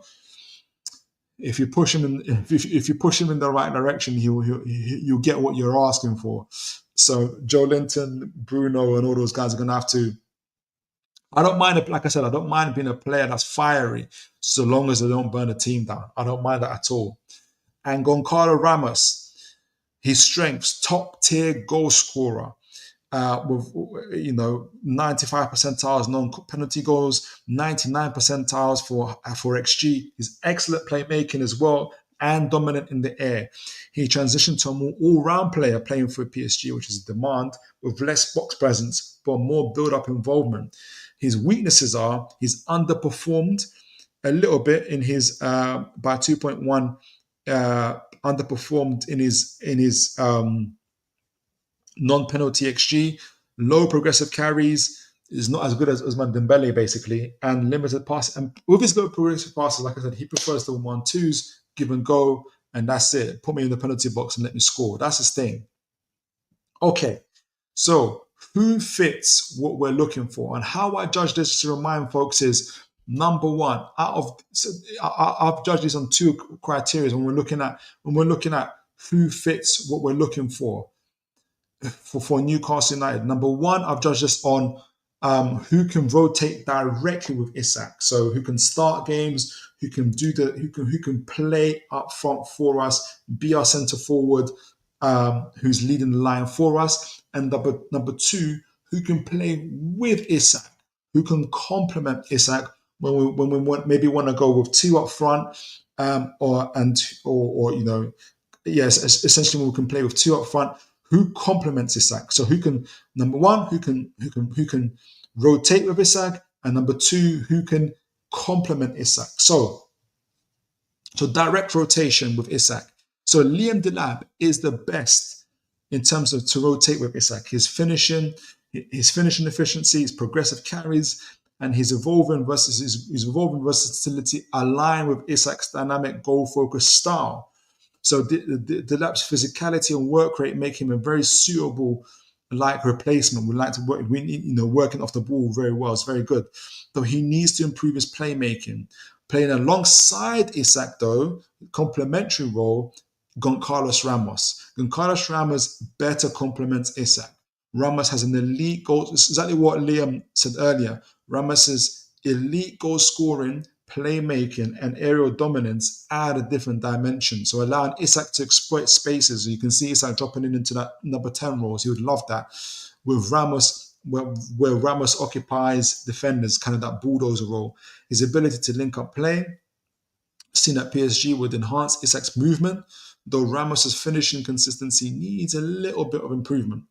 If you push him in the right direction, you'll get what you're asking for. So Joe Linton, Bruno, and all those guys are going to have to. I don't mind, like I said, I don't mind being a player that's fiery, so long as they don't burn a team down. I don't mind that at all. And Goncalo Ramos, his strengths: top tier goal scorer. With 95 percentiles non-penalty goals, 99 percentiles for XG. He's excellent playmaking as well and dominant in the air. He transitioned to a more all-round player playing for PSG, which is a demand, with less box presence but more build-up involvement. His weaknesses are he's underperformed a little bit in his by 2.1, underperformed in his non-penalty XG, low progressive carries, is not as good as Ousmane Dembele, basically, and limited pass. And with his low progressive passes, like I said, he prefers the 1-2s, give and go, and that's it. Put me in the penalty box and let me score. That's his thing. Okay, so who fits what we're looking for. And how I judge this, to remind folks, is number one. I've judged this on two criteria when we're looking at who fits what we're looking for Newcastle United. Number one, I've judged this on who can rotate directly with Isak. So who can start games, who can play up front for us, be our centre forward, who's leading the line for us. And number two, who can play with Isak, who can complement Isak when we want to go with two up front, essentially when we can play with two up front, who complements Isak. So who can, number one, who can rotate with Isak, and number two, who can complement Isak. So direct rotation with Isak. So Liam Delap is the best in terms of to rotate with Isak. His finishing efficiency, his progressive carries, and his evolving versatility align with Isak's dynamic goal-focused style. So Delap's physicality and work rate make him a very suitable replacement. We like to work, working off the ball very well. It's very good. Though he needs to improve his playmaking. Playing alongside Isak, though, complementary role, Goncalo Ramos. Goncalo Ramos better complements Isak. Ramos has an elite goal. It's exactly what Liam said earlier. Ramos's elite goal scoring, playmaking, and aerial dominance add a different dimension. So allowing Isak to exploit spaces. So you can see Isak dropping into that number 10 role. So he would love that. With Ramos, where Ramos occupies defenders, kind of that bulldozer role. His ability to link up play, seen at PSG, would enhance Isak's movement, though Ramos's finishing consistency needs a little bit of improvement.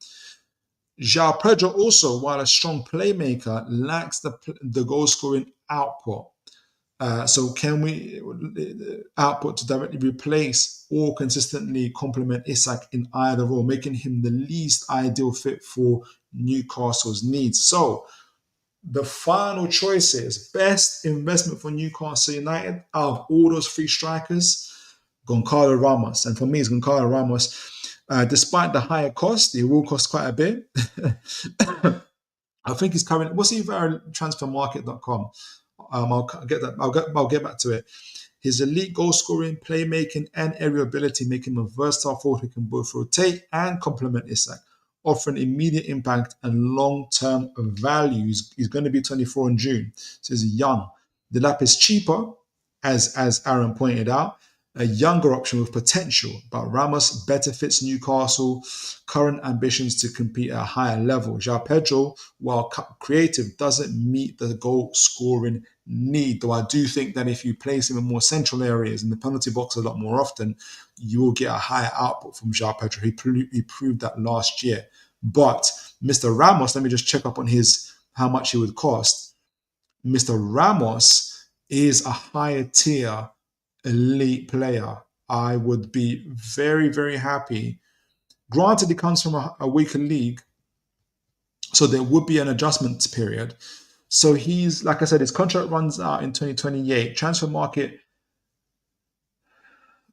Joao Pedro also, while a strong playmaker, lacks the goal-scoring output. So can we output to directly replace or consistently complement Isak in either role, making him the least ideal fit for Newcastle's needs? So the final choice is best investment for Newcastle United out of all those three strikers, Goncalo Ramos. And for me, it's Goncalo Ramos. Despite the higher cost, it will cost quite a bit. I think he's currently, what's he over transfermarket.com? I'll get back to it. His elite goal scoring, playmaking, and aerial ability make him a versatile forward who can both rotate and complement Isak, offering immediate impact and long-term value. He's going to be 24 in June, so he's young. Delap is cheaper, as Aaron pointed out, a younger option with potential, but Ramos better fits Newcastle's current ambitions to compete at a higher level. Joao Pedro, while creative, doesn't meet the goal scoring need, though I do think that if you place him in more central areas in the penalty box a lot more often, you will get a higher output from Joao Pedro. He proved that last year. But Mr. Ramos, let me just check up on how much he would cost. Mr. Ramos is a higher tier elite player. I would be very, very happy. Granted, it comes from a weaker league, so there would be an adjustment period. So he's, like I said, his contract runs out in 2028. Transfer market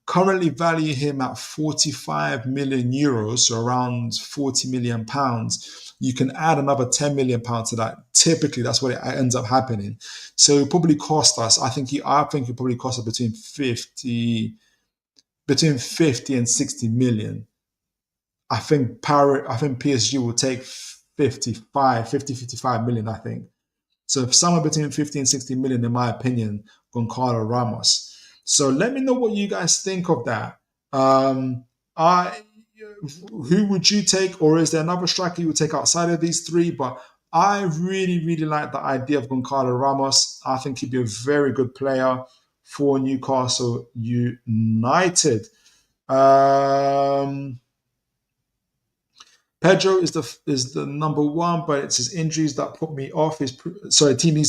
currently value him at 45 million euros, so around 40 million pounds. You can add another 10 million pounds to that. Typically, that's what it ends up happening. So it probably cost us, I think it probably cost us between 50 and 60 million. I think PSG will take 55 million, I think. So somewhere between 50 and 60 million, in my opinion, Goncalo Ramos. So let me know what you guys think of that. Who would you take, or is there another striker you would take outside of these three? But I really, really like the idea of Goncalo Ramos. I think he'd be a very good player for Newcastle United. Pedro is the number one, but it's his injuries that put me off. Team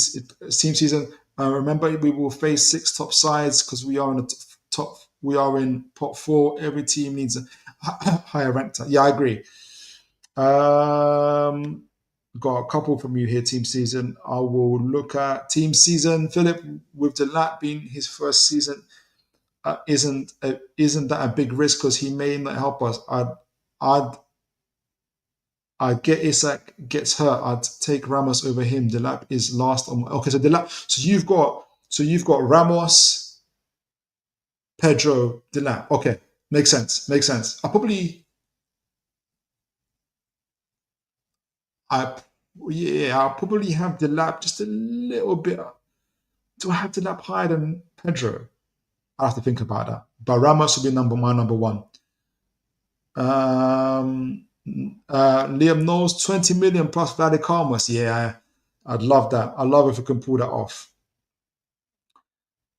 season. Remember, we will face 6 top sides because we are in the top. We are in pot 4. Every team needs a higher ranked. Yeah, I agree. Got a couple from you here. Team season. I will look at team season. Philip, with Delap being his first season, isn't that a big risk because he may not help us? I get Isak gets hurt. I'd take Ramos over him. Delap is last on. Okay, so Delap. So you've got Ramos, Pedro, Delap. Okay, makes sense. Makes sense. I I'll probably have Delap just a little bit. Do I have Delap higher than Pedro? I have to think about that. But Ramos will be my number one. Liam Knowles, 20 million plus Vladi Kalmas. Yeah, I'd love that. I love if we can pull that off.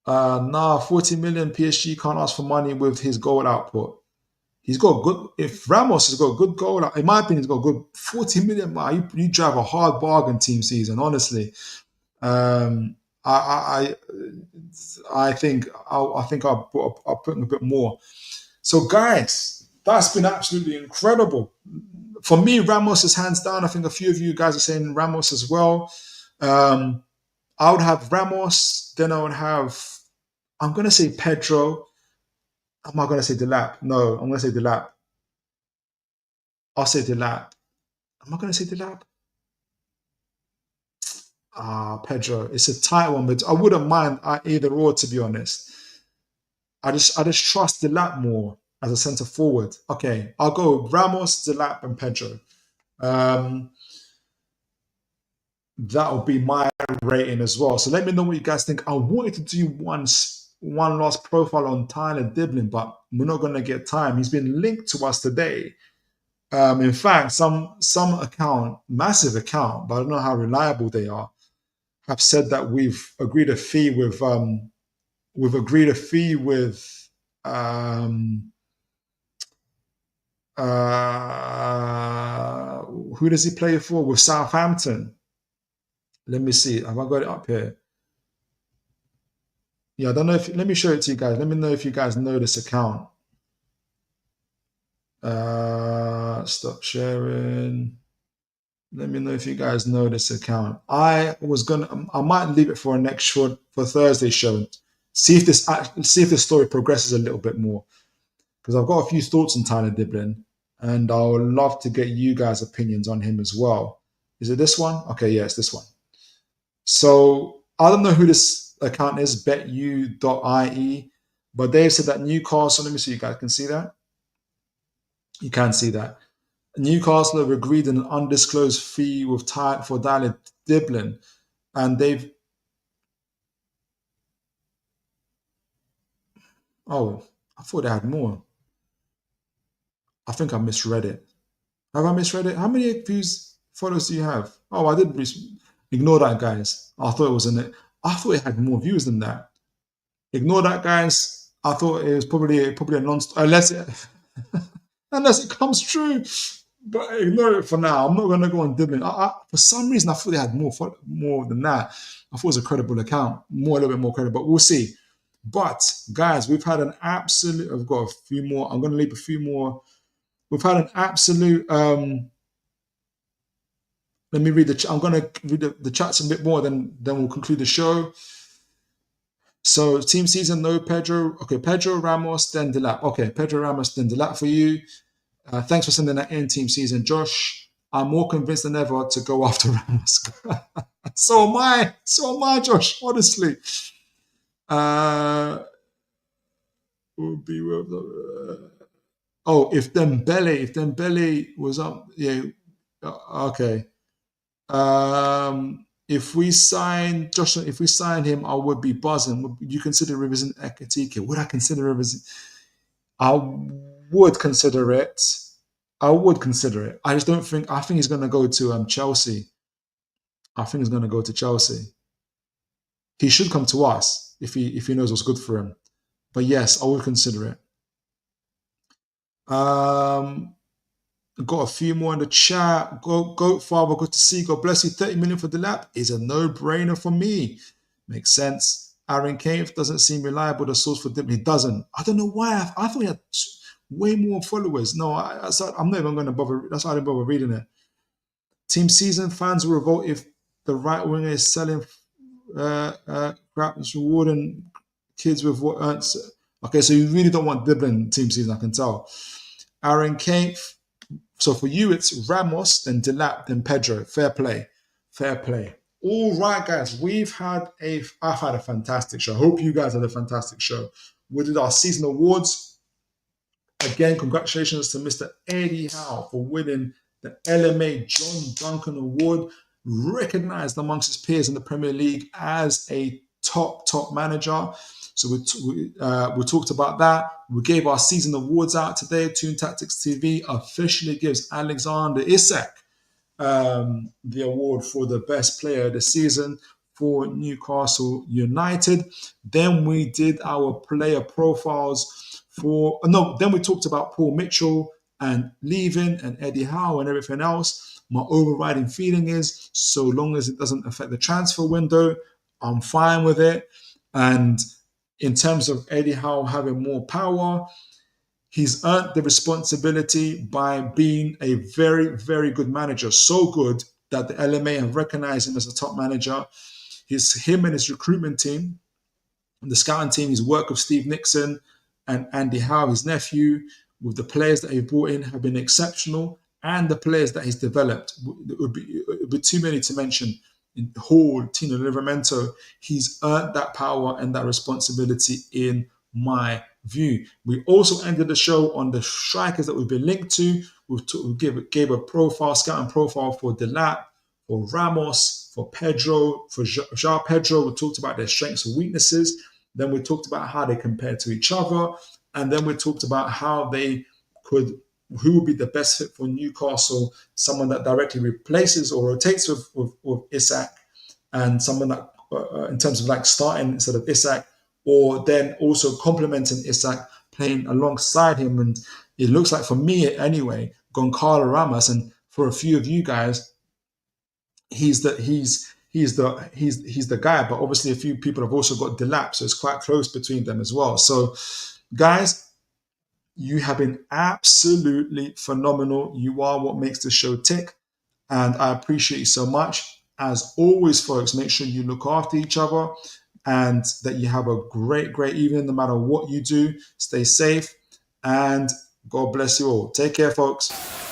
40 million PSG can't ask for money with his goal output. He's got good. If Ramos has got good goal, in my opinion, he's got good 40 million. Man, you drive a hard bargain team season, honestly. Um, I think I'll put in a bit more. So, guys, that's been absolutely incredible. For me, Ramos is hands down. I think a few of you guys are saying Ramos as well. I would have Ramos. Then I would have. I'm gonna say Pedro. Am I gonna say Delap? No, I'm gonna say Delap. I'll say Delap. Am I gonna say Delap? Pedro. It's a tight one, but I wouldn't mind either or, to be honest. I just trust Delap more as a centre forward. Okay, I'll go Ramos, Delap, and Pedro. Um, that'll be my rating as well. So let me know what you guys think. I wanted to do one last profile on Tyler Diblin, but we're not going to get time. He's been linked to us today. In fact, some account, massive account, but I don't know how reliable they are, have said that we've agreed a fee with who does he play for? With Southampton. Let me see. Have I got it up here? Yeah, I don't know if. Let me show it to you guys. Let me know if you guys know this account. Stop sharing. Let me know if you guys know this account. I might leave it for a next short for Thursday show. See if this story progresses a little bit more, because I've got a few thoughts on Tyler Diblin, and I would love to get you guys' opinions on him as well. Is it this one? Okay, yeah, it's this one. So I don't know who this account is, betu.ie, but they've said that Newcastle. Let me see, you guys can see that. You can see that. Newcastle have agreed an undisclosed fee for Tyler Diblin, and they've. Oh, I thought they had more. I think I misread it. Have I misread it? How many views followers do you have? Oh, I did ignore that, guys. I thought it was in it. I thought it had more views than that. Ignore that, guys. I thought it was probably a non unless it comes true. But ignore it for now. I'm not going to go on Diblin. For some reason, I thought they had more than that. I thought it was a credible account, a little bit more credible. But we'll see. But guys, we've had an absolute. I've got a few more. I'm going to leave a few more. We've had an absolute. Let me read I'm going to read the chats a bit more. Then we'll conclude the show. So team season, no Pedro. Okay, Pedro Ramos, then Delap. Okay, Pedro Ramos, then Delap for you. Thanks for sending that in, team season, Josh. I'm more convinced than ever to go after Ramos. So am I, Josh. Honestly. If Dembele was up, yeah. Okay. If we sign him, I would be buzzing. Would you consider revisiting Ekatike? Would I consider revisiting? I would consider it. I just don't think. I think he's going to go to Chelsea. I think he's going to go to Chelsea. He should come to us if he knows what's good for him. But yes, I would consider it. Got a few more in the chat. Goat Father, good to see. God bless you. 30 million for Delap is a no-brainer for me. Makes sense. Aaron Cave doesn't seem reliable. The source for Diblin, he doesn't. I don't know why. I thought he had way more followers. No, I'm not even going to bother. That's why I didn't bother reading it. Team season fans will revolt if the right winger is selling crap and rewarding kids with what earns. Okay, so you really don't want Diblin team season, I can tell. Aaron Cave, So for you, it's Ramos, then Delap, then Pedro. Fair play. Fair play. All right, guys. I've had a fantastic show. I hope you guys had a fantastic show. We did our season awards. Again, congratulations to Mr. Eddie Howe for winning the LMA John Duncan Award, recognized amongst his peers in the Premier League as a top manager. So we talked about that. We gave our season awards out today. Toon Tactics TV officially gives Alexander Isak the award for the best player of the season for Newcastle United. Then we did our player profiles then we talked about Paul Mitchell and leaving and Eddie Howe and everything else. My overriding feeling is, so long as it doesn't affect the transfer window, I'm fine with it. And in terms of Eddie Howe having more power, he's earned the responsibility by being a very, very good manager. So good that the LMA have recognized him as a top manager. Him and his recruitment team, the scouting team, his work with Steve Nixon and Andy Howe, his nephew, with the players that he brought in have been exceptional, and the players that he's developed. It would be too many to mention. In Hall, Tino Livramento, he's earned that power and that responsibility in my view. We also ended the show on the strikers that we've been linked to. We gave a scouting profile for Delap, for Ramos, for Pedro, for Joao Pedro. We talked about their strengths and weaknesses. Then we talked about how they compare to each other. And then we talked about how who would be the best fit for Newcastle, someone that directly replaces or rotates with Isak, and someone that, in terms of like starting instead of Isak, or then also complementing Isak, playing alongside him. And it looks like, for me anyway, Goncalo Ramos, and for a few of you guys, he's the guy. But obviously, a few people have also got Delap, so it's quite close between them as well. So, guys, you have been absolutely phenomenal. You are what makes the show tick, and I appreciate you so much. As always, folks, make sure you look after each other and that you have a great, great evening no matter what you do. Stay safe, and God bless you all. Take care, folks.